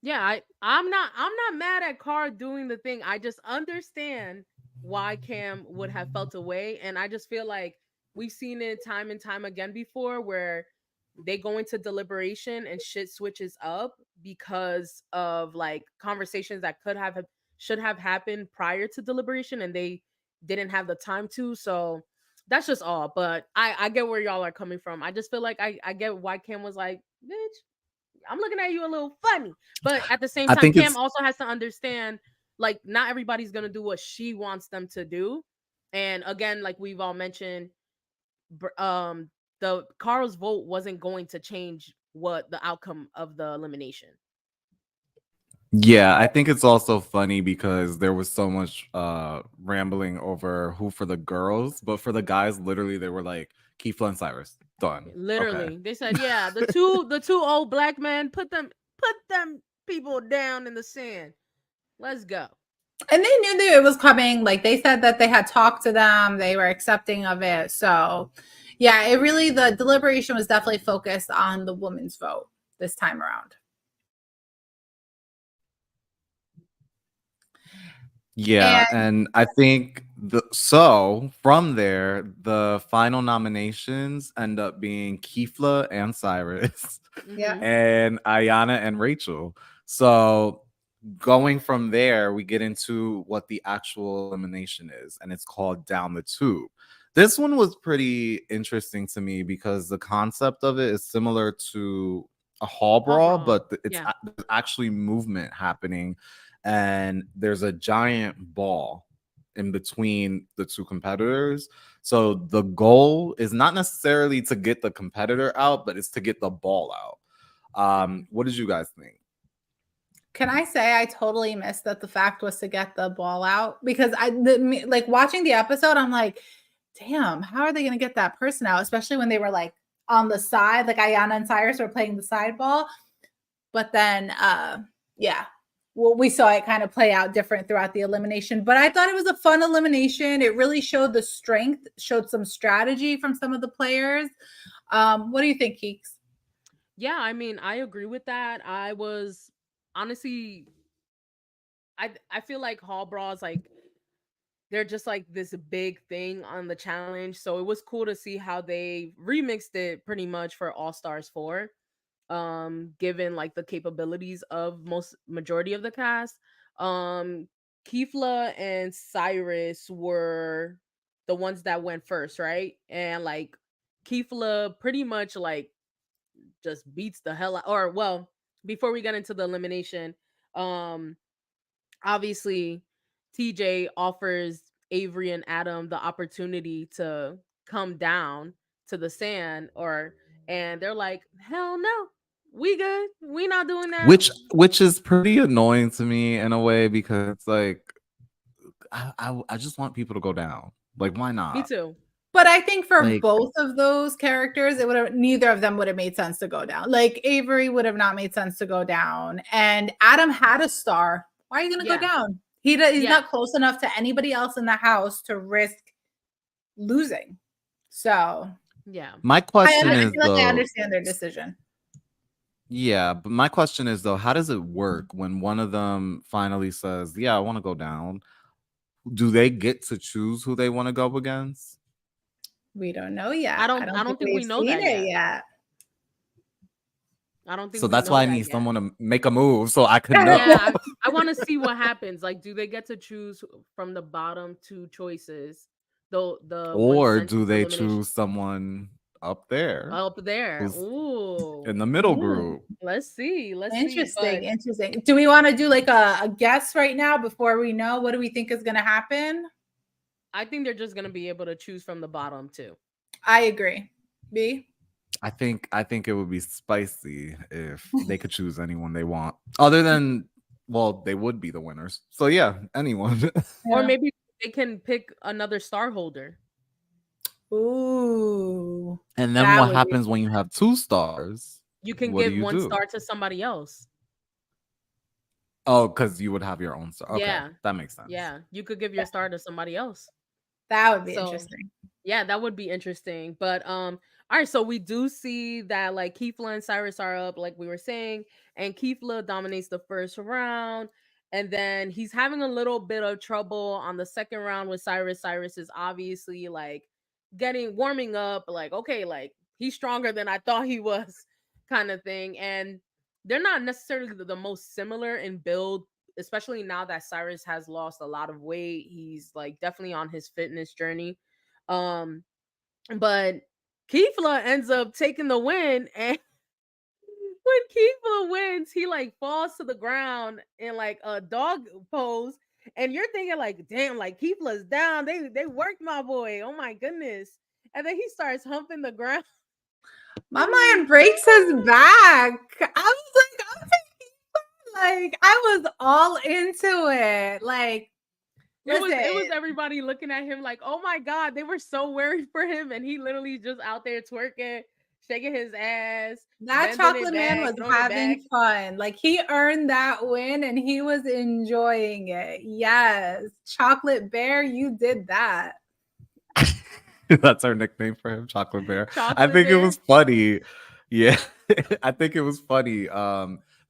Yeah, I'm not mad at Carr doing the thing. I just understand why Cam would have felt away, and I just feel like we've seen it time and time again before where they go into deliberation and shit switches up because of like conversations that should have happened prior to deliberation, and they didn't have the time to. So that's just all. But I get where y'all are coming from. I just feel like I get why Cam was like, bitch, I'm looking at you a little funny. But at the same I time, think Cam it's also has to understand, like, not everybody's gonna do what she wants them to do. And again, like we've all mentioned, the Carl's vote wasn't going to change what the outcome of the elimination. Yeah, I think it's also funny because there was so much rambling over who for the girls, but for the guys, literally they were like Keefla and Cyrus. Done. Okay. Literally, they said, "Yeah, the two old black men, put them people down in the sand. Let's go." And they knew that it was coming. Like they said that they had talked to them, they were accepting of it. So, yeah, it really, the deliberation was definitely focused on the women's vote this time around. Yeah, And and I think so from there, the final nominations end up being Keefla and Cyrus yeah, Hmm. and Ayana and Rachel. So going from there, we get into what the actual elimination is, and it's called Down the Tube. This one was pretty interesting to me because the concept of it is similar to a hall Hall brawl, brawl. but it's Yeah. there's actually movement happening, and there's a giant ball in between the two competitors. So the goal is not necessarily to get the competitor out, but it's to get the ball out. What did you guys think? can I say I totally missed that the fact was to get the ball out, because like watching the episode, I'm like, damn, how are they going to get that person out? Especially when they were like on the side, like Ayana and Cyrus were playing the side ball. But then, yeah, well, we saw it kind of play out different throughout the elimination. But I thought it was a fun elimination. It really showed the strength, showed some strategy from some of the players. What do you think, Keeks? Yeah, I mean, I agree with that. I was honestly, I feel like hall brawls, like, they're just like this big thing on the challenge. So it was cool to see how they remixed it pretty much for All Stars 4. Given like the capabilities of most majority of the cast. Um Keefla and Cyrus were the ones that went first, right? And like Keefla pretty much like just beats the hell out, or well, before we get into the elimination, um obviously TJ offers Avery and Adam the opportunity to come down to the sand, or and they're like, "Hell no. We good. We not doing that." Which is pretty annoying to me in a way because it's like I just want people to go down. Like, why Me not? too. But I think for Like, both of those characters, it would have, neither of them would have made sense to go down. Like Avery would have not made sense to go down, and Adam had a star. Why are you going to go Yeah. down? He's Yeah. not close enough to anybody else in the house to risk losing. So Yeah. my I question And is feel like I though, understand their decision. yeah, but my question is though, how does it work when one of them finally says, "Yeah, I want to go down"? Do they get to choose who they want to go against? We don't know yet. I I don't don't I think don't think we've we know seen that it yet. yet. I don't think So we that's know why I that need yet. someone to make a move so I could know. Yeah, I want to see what happens. Like, do they get to choose from the bottom two choices? The one Or sent do to they elimination choose someone up there up there. who's Ooh. in the middle Ooh, group? Let's see. Let's see. interesting. But Interesting. Do we want to do like a guess right now before we know what do we think is going to happen? I think they're just gonna be able to choose from the bottom too. I agree. B. I think it would be spicy if they could choose anyone they want. Other than, well, they would be the winners. So yeah, anyone. Or Yeah. maybe they can pick another star holder. Ooh, And then that what would be happens when you have 2 stars? You can What do give you one do? star to somebody else. Oh, because you would have your own star. Okay, Yeah. that makes sense. Yeah. You could give your star to somebody else. that would be So interesting. yeah, that would be interesting. But all right, so we do see that like Keefla and Cyrus are up, like we were saying, and Keefla dominates the first round, and then he's having a little bit of trouble on the second round with Cyrus. Cyrus is obviously like getting warming up, like, okay, like he's stronger than I thought he was, kind of thing. And they're not necessarily the most similar in build, especially now that Cyrus has lost a lot of weight. He's like definitely on his fitness journey. Um, but Keefla ends up taking the win, and when Keefla wins, he like falls to the ground in like a dog pose, and you're thinking like, damn, like Keefla's down. They worked my boy. Oh my goodness. and then he starts humping the ground. My man breaks his back. I was like, okay, like I was all into it. Like, listen, It was everybody looking at him like, oh my god, they were so worried for him, and he literally just out there twerking, shaking his ass, that bending it chocolate man back, was throwing it back. having fun. Like he earned that win and he was enjoying it. Yes. Chocolate bear, you did that. That's our nickname for him, Chocolate Bear. I Chocolate think it bear. was funny. Yeah. I think it was funny.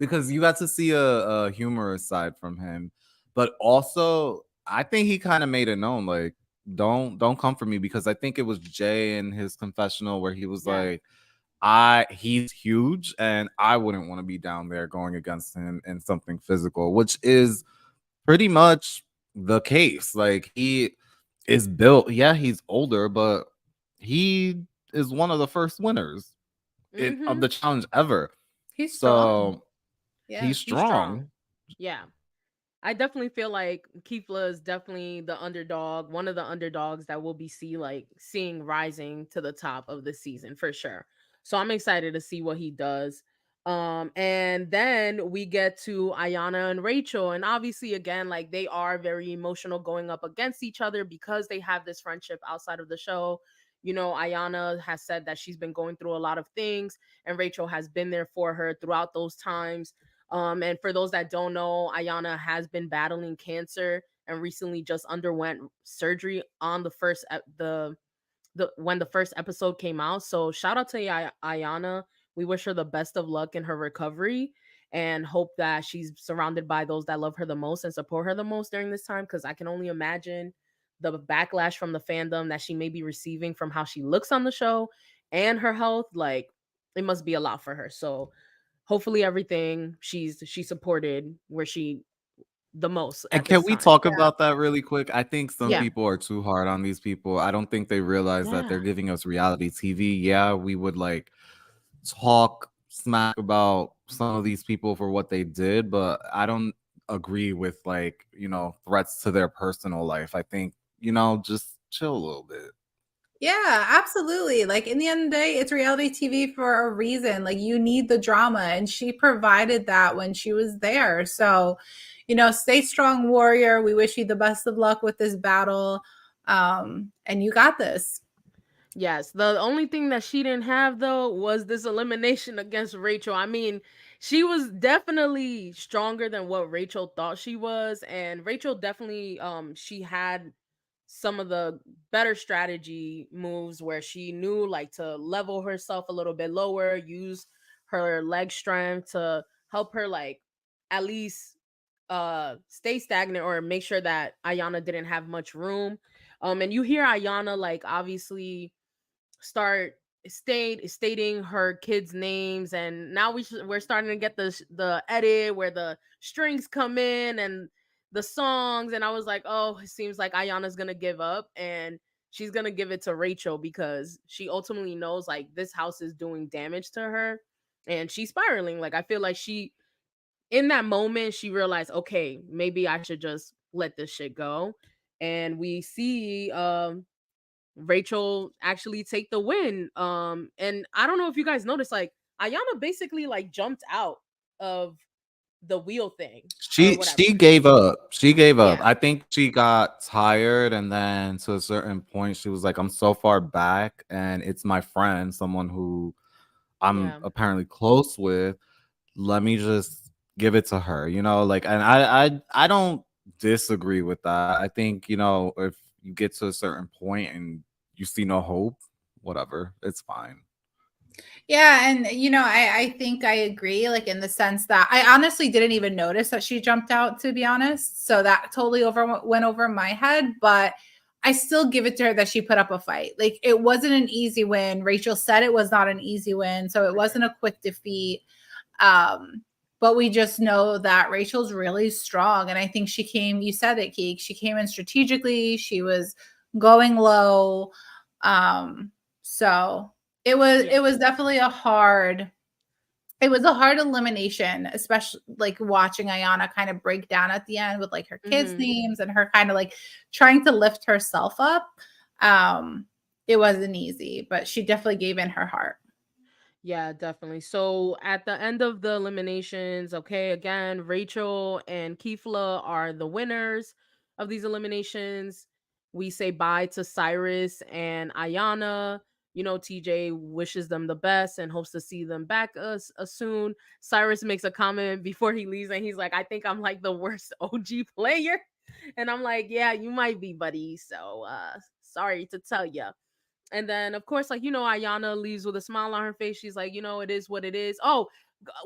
Because you got to see a humorous side from him. But also, I think he kind of made it known, like, don't come for me, because I think it was Jay in his confessional where he was Yeah. like, he's huge and I wouldn't want to be down there going against him in something physical, which is pretty much the case. Like, he is built, yeah, he's older, but he is one of the first winners of Mm-hmm. the challenge ever. He's strong. So Yeah. he's He's strong. strong. Yeah. I definitely feel like Keefla is definitely the underdog, one of the underdogs that we'll be seeing rising to the top of the season for sure. So I'm excited to see what he does. And then we get to Ayana and Rachel, and obviously again, like they are very emotional going up against each other because they have this friendship outside of the show. You know, Ayana has said that she's been going through a lot of things, and Rachel has been there for her throughout those times. And for those that don't know, Ayana has been battling cancer and recently just underwent surgery on the when the first episode came out. So shout out to Ayana. We wish her the best of luck in her recovery and hope that she's surrounded by those that love her the most and support her the most during this time, because I can only imagine the backlash from the fandom that she may be receiving from how she looks on the show and her health. Like, it must be a lot for her. So hopefully everything she supported where she the most And at can this we time. talk about that really quick? I think some Yeah. people are too hard on these people. I don't think they realize that they're Yeah. giving us reality TV. Yeah, we would like talk smack about some of these people for what they did, but I don't agree with, like, threats to their personal life. I think, just chill a little bit. Yeah, absolutely. Like in the end of the day, it's reality TV for a reason. Like you need the drama, and she provided that when she was there. So, stay strong, warrior. We wish you the best of luck with this battle. And you got this. Yes. The only thing that she didn't have though was this elimination against Rachel. I mean, she was definitely stronger than what Rachel thought she was, and Rachel definitely she had some of the better strategy moves where she knew like to level herself a little bit lower, use her leg strength to help her like at least stay stagnant or make sure that Ayana didn't have much room. And you hear Ayana like obviously start stating her kids' names, and now we're starting to get the edit where the strings come in and the songs, and I was like, oh, it seems like Ayana's gonna give up and she's gonna give it to Rachel because she ultimately knows like this house is doing damage to her and she's spiraling. Like, I feel like she in that moment she realized, okay, maybe I should just let this shit go. And we see Rachel actually take the win. And I don't know if you guys noticed, like Ayana basically like jumped out of the wheel thing or She whatever. gave up. She gave up. Yeah, I think she got tired, and then to a certain point she was like, I'm so far back and it's my friend, someone who I'm yeah. apparently close with. Let me just give it to her, like, and I don't disagree with that. I think, if you get to a certain point and you see no hope, whatever, it's fine. Yeah, and I think I agree, like in the sense that I honestly didn't even notice that she jumped out, to be honest. So that totally went over my head, but I still give it to her that she put up a fight. Like it wasn't an easy win. Rachel said it was not an easy win, so it wasn't a quick defeat. Um, but we just know that Rachel's really strong, and I think you said it, Keeks. She came in strategically. She was going low. So Yeah. it was definitely it was a hard elimination, especially like watching Ayana kind of break down at the end with like her kids' Mm-hmm. names and her kind of like trying to lift herself up. Um, it wasn't easy, but she definitely gave in her heart. Yeah, definitely. So at the end of the eliminations, okay, again, Rachel and Kifla are the winners of these eliminations. We say bye to Cyrus and Ayana. You know, TJ wishes them the best and hopes to see them back soon. Cyrus makes a comment before he leaves, and he's like, I think I'm like the worst OG player. And I'm like, yeah, you might be, buddy. So sorry to tell you. And then, of course, like, you know, Ayana leaves with a smile on her face. She's like, you know, it is what it is. Oh,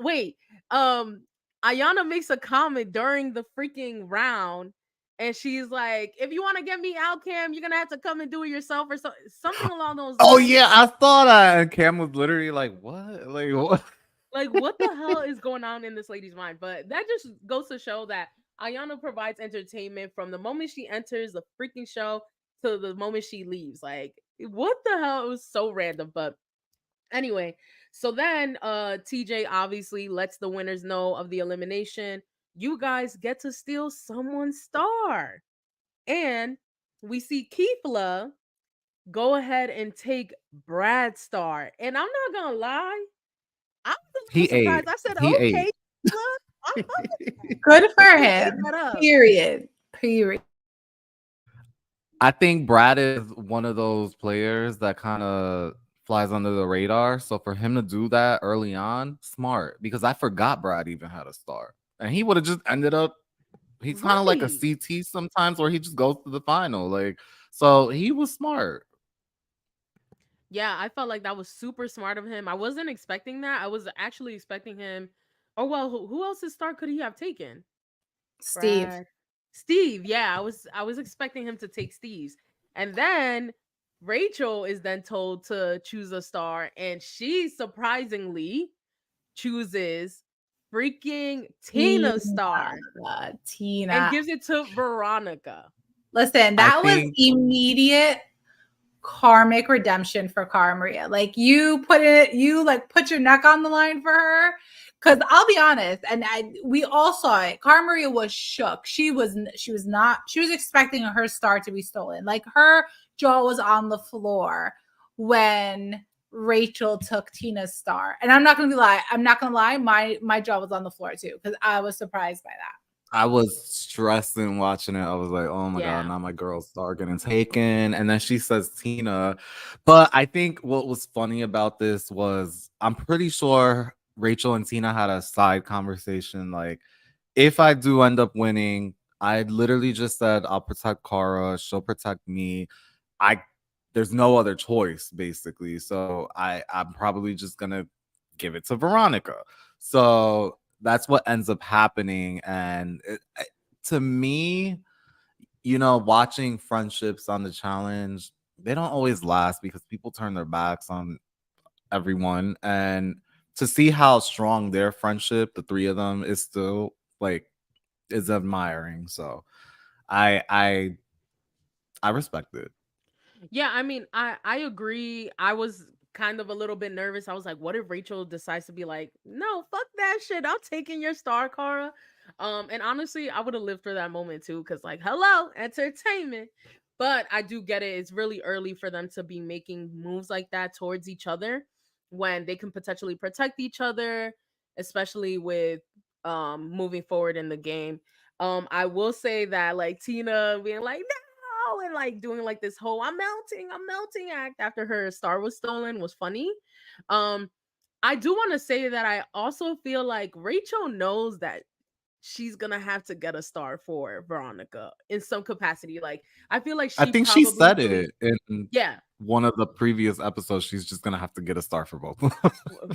wait. Um, Ayana makes a comment during the freaking round. And she's like, if you want to get me out, Cam, you're going to have to come and do it yourself or something along those Oh lines. yeah, I saw that. And Cam was literally like, "What? Like what?" Like, what the hell is going on in this lady's mind? But that just goes to show that Ayana provides entertainment from the moment she enters the freaking show to the moment she leaves. Like, what the hell? It was so random. But anyway, so then TJ obviously lets the winners know of the elimination. You guys get to steal someone's star. And we see Keefla go ahead and take Brad's star. And I'm not gonna lie, I was a He little ate. surprised. I said, He okay, ate. look, I fuck with that. Good for He ate him. that up. Period. Period. I think Brad is one of those players that kind of flies under the radar. So for him to do that early on, smart. Because I forgot Brad even had a star, and he would have just ended up. He's kind of like a Right. CT sometimes, where he just goes to the final. Like, so he was smart. Yeah, I felt like that was super smart of him. I wasn't expecting that. I was actually expecting him. Oh well, who else's star could he have taken? Steve. Brad. Steve. Yeah, I was expecting him to take Steve's. And then Rachel is then told to choose a star, and she surprisingly chooses freaking Tina's star and Tina. gives it to Veronica. Listen, I that was think immediate karmic redemption for Cara Maria. Like you put your neck on the line for her. Cause I'll be honest, and we all saw it. Cara Maria was shook. She was expecting her star to be stolen. Like her jaw was on the floor when Rachel took Tina's star. And I'm not gonna lie, my jaw was on the floor too, because I was surprised by that. I was stressing watching it. I was like, oh my God, Yeah. now my girls start getting taken. And then she says Tina. But I think what was funny about this was I'm pretty sure Rachel and Tina had a side conversation. Like, if I do end up winning, I literally just said I'll protect Cara, she'll protect me. I there's no other choice, basically. So I'm probably just gonna give it to Veronica. So that's what ends up happening. And to me, watching friendships on the challenge, they don't always last because people turn their backs on everyone. And to see how strong their friendship, the three of them, is still like is admiring. So I I I respect it. Yeah, I mean, I agree. I was kind of a little bit nervous. I was like, what if Rachel decides to be like, no, fuck that shit. I'm taking your star, Cara. And honestly, I would have lived for that moment too, because like, hello, entertainment. But I do get it. It's really early for them to be making moves like that towards each other when they can potentially protect each other, especially with moving forward in the game. I will say that like Tina being like, and like doing like this whole I'm melting act after her star was stolen was funny. Um, I do want to say that I also feel like Rachel knows that she's gonna have to get a star for Veronica in some capacity. Like I feel like I she think she probably said believes, it in yeah, one of the previous episodes. She's just gonna have to get a star for both.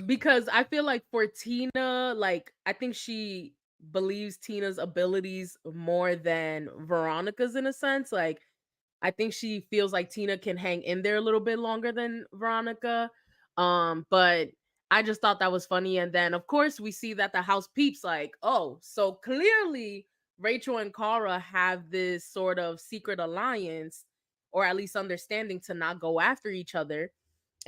because I feel like for Tina, like I think she believes Tina's abilities more than Veronica's in a sense. Like I think she feels like Tina can hang in there a little bit longer than Veronica. But I just thought that was funny. And then of course we see that the house peeps like, oh, so clearly Rachel and Cara have this sort of secret alliance, or at least understanding to not go after each other.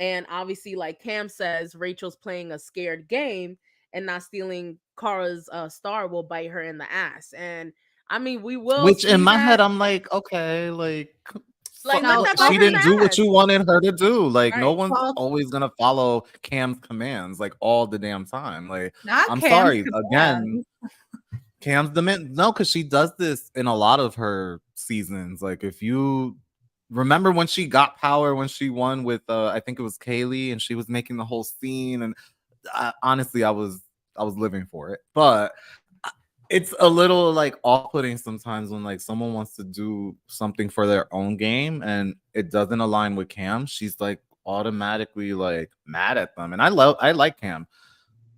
And obviously, like Cam says, Rachel's playing a scared game and not stealing Cara's star will bite her in the ass. And I mean, we will Which in see my head, that. I'm like, okay, like Like, let No, that She bite hurt didn't do the what ass. you wanted her to do. Like, no Right. one's fault. always gonna follow Cam's commands like all the damn time. Like, Not I'm Cam's sorry again. commands. Cam's the man. No, because she does this in a lot of her seasons. Like, if you remember when she got power, when she won with, I think it was Kaylee, and she was making the whole scene. And honestly, I was living for it. But it's a little like off-putting sometimes when like someone wants to do something for their own game and it doesn't align with Cam. She's like automatically like mad at them. And I like Cam,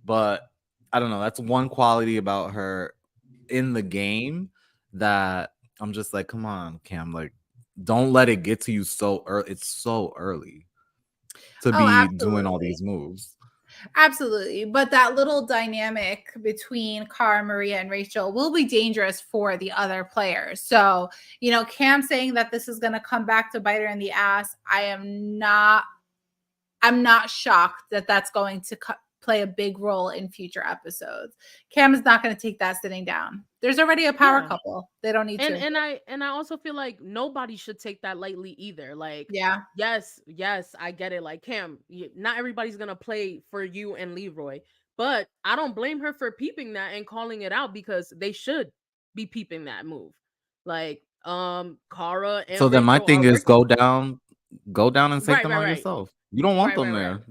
but I don't know. That's one quality about her in the game that I'm just like, come on, Cam, like don't let it get to you so early. It's so early to Oh, be doing all absolutely. these moves. Absolutely. But that little dynamic between Cara, Maria, and Rachel will be dangerous for the other players. So, Cam saying that this is going to come back to bite her in the ass. I'm not shocked that that's going to play a big role in future episodes. Cam is not going to take that sitting down. There's already a power Yeah. couple. They don't need And to. I also feel like nobody should take that lightly either. Like, Yeah. yes, I get it. Like, Cam, not everybody's gonna play for you and Leroy, but I don't blame her for peeping that and calling it out because they should be peeping that move. Like, Cara So and then my Rachel thing are is working. go down and take Right, them right, out right, yourself. You don't want right, them right, right.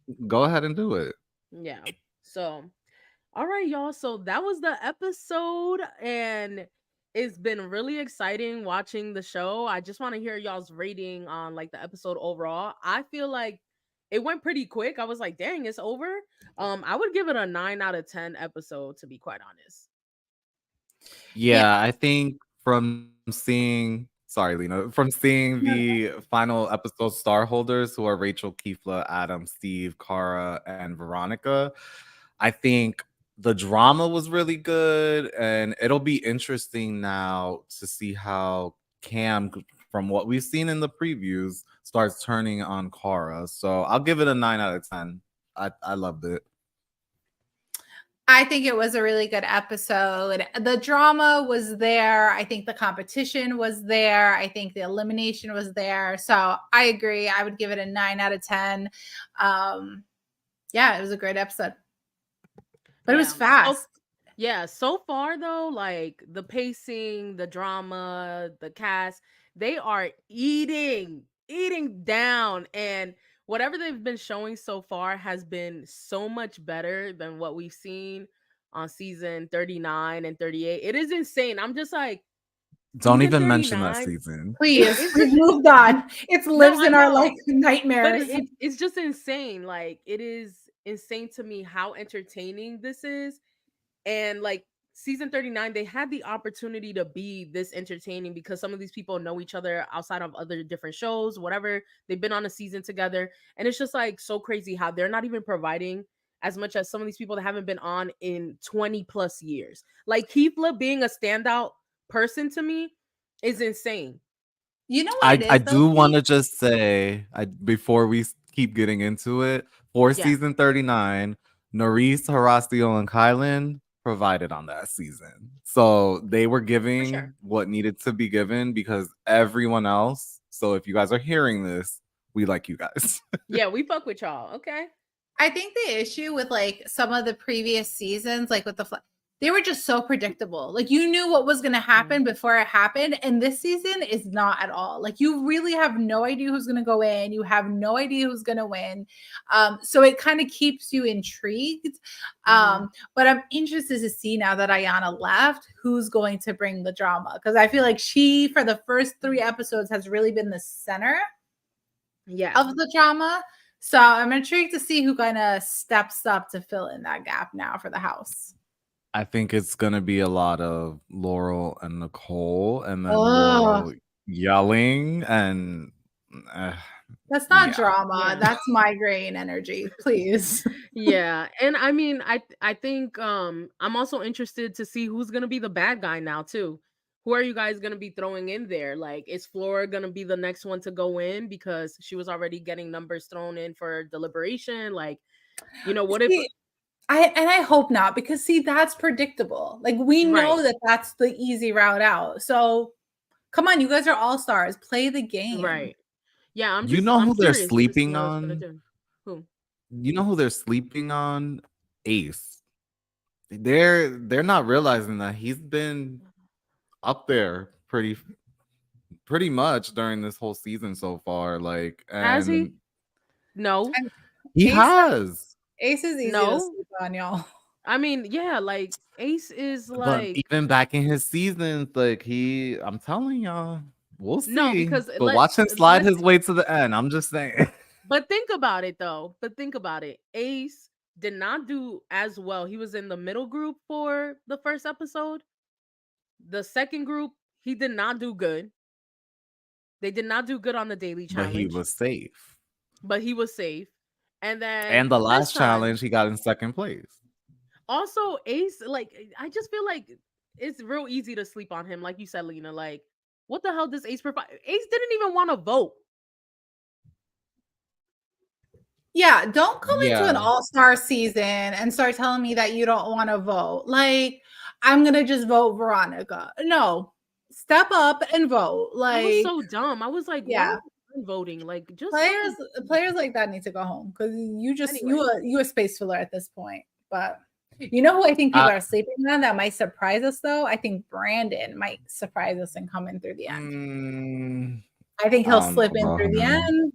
there. Go ahead and do it. Yeah. So, all right, y'all. So that was the episode, and it's been really exciting watching the show. I just want to hear y'all's rating on like the episode overall. I feel like it went pretty quick. I was like, dang, it's over. I would give it a 9 out of 10 episode, to be quite honest. Yeah. Yeah, I think from seeing sorry, Lena, from seeing the final episode star holders who are Rachel, Keefla, Adam, Steve, Cara, and Veronica, I think the drama was really good, and it'll be interesting now to see how Cam, from what we've seen in the previews, starts turning on Cara. So I'll give it a 9 out of 10. I loved it. I think it was a really good episode. The drama was there. I think the competition was there. I think the elimination was there. So I agree. I would give it a 9 out of 10. Yeah, it was a great episode. But it was fast. So far though, like the pacing, the drama, the cast, they are eating down, and whatever they've been showing so far has been so much better than what we've seen on season 39 and 38. It is insane. I'm just like, Don't season even mention that 39, season. Please, it's we've just moved on. It no, lives I in our like know. But nightmares. it's just insane. Like, it is insane to me how entertaining this is. And like season 39, they had the opportunity to be this entertaining because some of these people know each other outside of other different shows, whatever. They've been on a season together. And it's just like so crazy how they're not even providing as much as some of these people that haven't been on in 20 plus years. Like Keefla being a standout person to me is insane. You know what I it I is though, do want Keith? to just say, before we keep getting into it, for Yeah, season 39, Nerys, Horacio, and Kylan provided on that season. So they were for sure. giving what needed to be given because everyone else. So if you guys are hearing this, we like you guys. Yeah, we fuck with y'all. Okay. I think the issue with like some of the previous seasons, like with they were just so predictable. Like you knew what was going to happen before it happened. And this season is not at all. Like you really have no idea who's going to go in. You have no idea who's going to win. So it kind of keeps you intrigued. But I'm interested to see now that Ayana left, who's going to bring the drama. Because I feel like she, for the first 3 episodes, has really been the center of the drama. So I'm intrigued to see who kind of steps up to fill in that gap now for the house. I think it's gonna be a lot of Laurel and Nicole, and then Laurel yelling, and that's not yeah. drama. That's migraine energy, please. Yeah, and I mean, I think I'm also interested to see who's gonna be the bad guy now too. Who are you guys gonna be throwing in there? Like, is Flora gonna be the next one to go in because she was already getting numbers thrown in for deliberation? Like, what if? See, I hope not, because see, that's predictable. Like we know Right. that that's the easy route out. So Come on, you guys are all stars. Play the game. Right. Yeah, You know I'm who they're curious to see sleeping how it's gonna on? do. Who? You know who they're sleeping on? Ace. They're not realizing that he's been up there pretty much during this whole season so far. Like, Has he? and No. And he Ace, has. Ace is easy to No. sleep on, y'all. I mean, yeah, like Ace is But like even back in his seasons, like I'm telling y'all, we'll no, see. because But watch him slide let's his way to the end. I'm just saying. but think about it though. But think about it. Ace did not do as well. He was in the middle group for the first episode. The second group, he did not do good. They did not do good on the daily But he challenge, was safe. but he was safe. And then And the this last time, challenge, he got in second place. also Ace, like I just feel like it's real easy to sleep on him, like you said, Lena. Like, what the hell does Ace provide? Ace didn't even want to vote. Yeah, don't come into an Yeah. all-star season and start telling me that you don't want to vote. Like, I'm gonna just vote Veronica. No, step up and vote. That was Like, so dumb. I was like, why yeah, are you voting? Like, just players fucking players like that need to go home because anyway. you a space filler at this point. But you know who I think people I, are sleeping on that might surprise us though? I think Brandon might surprise us and come in through the end. mm, I think I he'll don't know slip in about through the him. end.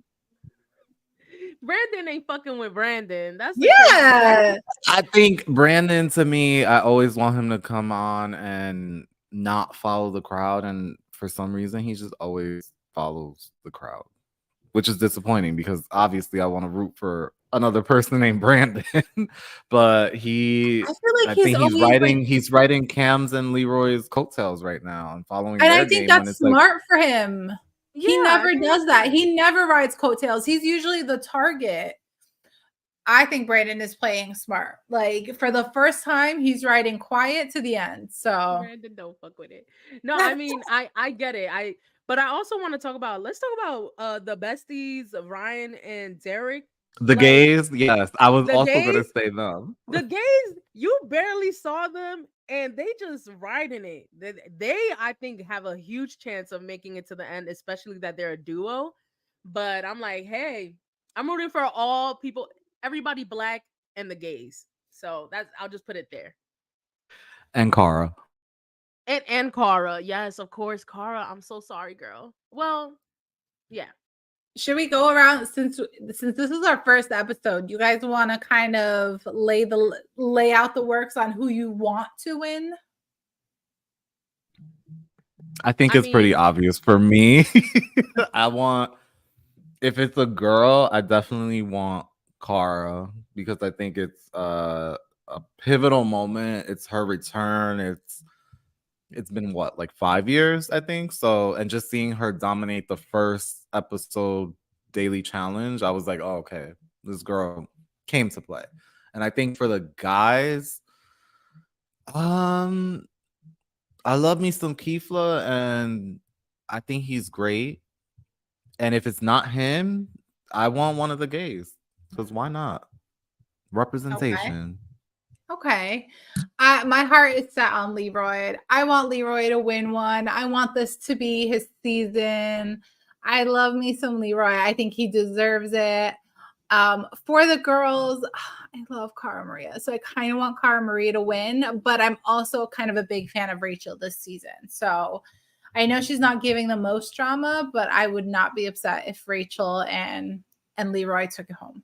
Brandon ain't fucking with Brandon. That's the crazy part. Yeah. I think Brandon, to me, I always want him to come on and not follow the crowd. And for some reason, he just always follows the crowd, which is disappointing because obviously I want to root for another person named Brandon. But I feel like I he's think always like, he's riding Cam's and Leroy's coattails right now and following and I their think game when that's it's like, smart for him. Yeah, He I never think does that's that. smart. He never rides coattails. He's usually the target. I think Brandon is playing smart. Like for the first time, he's riding quiet to the end. So Brandon don't fuck with it. No, I mean, I get it. But I also want to talk about. Let's talk about the besties, Ryan and Derek. the Like gays. Yes, I was the also going gays, to say them. the gays. You barely saw them, and they just riding it. I think, have a huge chance of making it to the end, especially that they're a duo. But I'm like, hey, I'm rooting for all people, everybody black and the gays. So that's I'll just put it there. And Cara. And Cara, yes, of course, Cara. I'm so sorry, girl. Well, yeah. should we go around since this is our first episode? You guys want to kind of lay out the works on who you want to win? I think I it's pretty mean, obvious for me. If it's a girl, I definitely want Cara because I think it's a pivotal moment. It's her return. It's been what, like 5 years, I think. So, and just seeing her dominate the first episode daily challenge, I was like, oh, okay, this girl came to play. And I think for the guys, um, I love me some Kifla, and I think he's great. And if it's not him, I want one of the gays. Because why not? Okay. Representation. Okay. My heart is set on Leroy. I want Leroy to win one. I want this to be his season. I love me some Leroy. I think he deserves it. For the girls, I love Cara Maria. So I kind of want Cara Maria to win, but I'm also kind of a big fan of Rachel this season. So I know she's not giving the most drama, but I would not be upset if Rachel and Leroy took it home.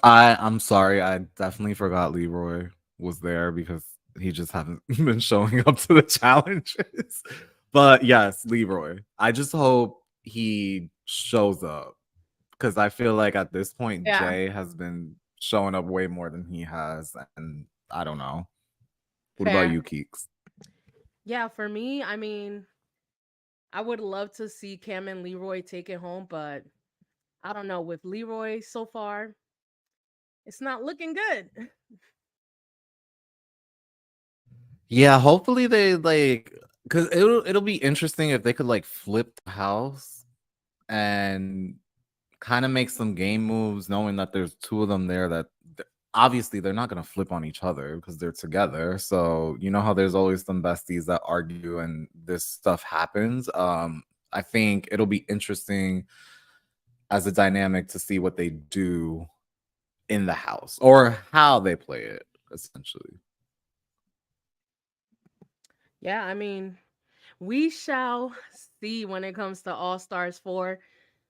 I'm sorry, I definitely forgot Leroy was there because he just haven't been showing up to the challenges. But yes, Leroy. I just hope he shows up because I feel like at this point Yeah. Jay has been showing up way more than he has, and I don't know. What Fair. about you, Keeks? yeah, for me, I mean, I would love to see Cam and Leroy take it home, but I don't know. With Leroy so far, it's not looking good. Yeah, hopefully they like because it'll be interesting if they could like flip the house and kind of make some game moves, knowing that there's two of them there that obviously they're not going to flip on each other because they're together. So you know how there's always some besties that argue and this stuff happens. I think it'll be interesting as a dynamic to see what they do in the house or how they play it, essentially. Yeah, I mean, we shall see when it comes to All Stars 4.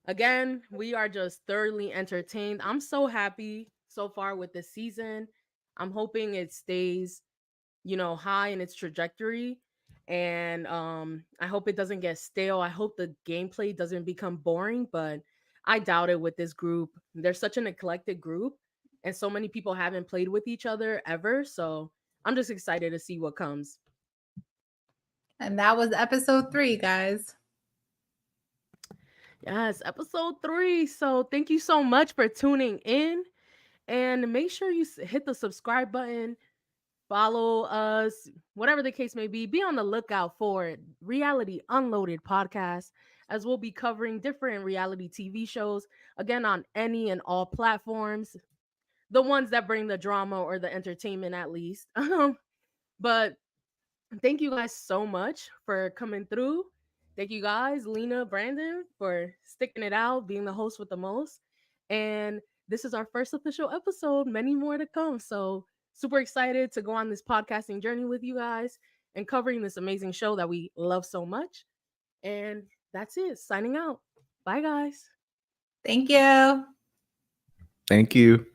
Again, we are just thoroughly entertained. I'm so happy so far with this season. I'm hoping it stays, high in its trajectory. And I hope it doesn't get stale. I hope the gameplay doesn't become boring, but I doubt it with this group. They're such an eclectic group, and so many people haven't played with each other ever. So I'm just excited to see what comes. And that was episode 3, guys. Yes, episode 3. So thank you so much for tuning in. And make sure you hit the subscribe button, follow us, whatever the case may be. Be on the lookout for Reality Unloaded podcast, as we'll be covering different reality TV shows, again, on any and all platforms, the ones that bring the drama or the entertainment at least. But thank you guys so much for coming through. Thank you guys, Lina, Brandon, for sticking it out, being the host with the most. And this is our first official episode, many more to come. So, super excited to go on this podcasting journey with you guys and covering this amazing show that we love so much. And that's it. Signing out. Bye, guys. Thank you. Thank you.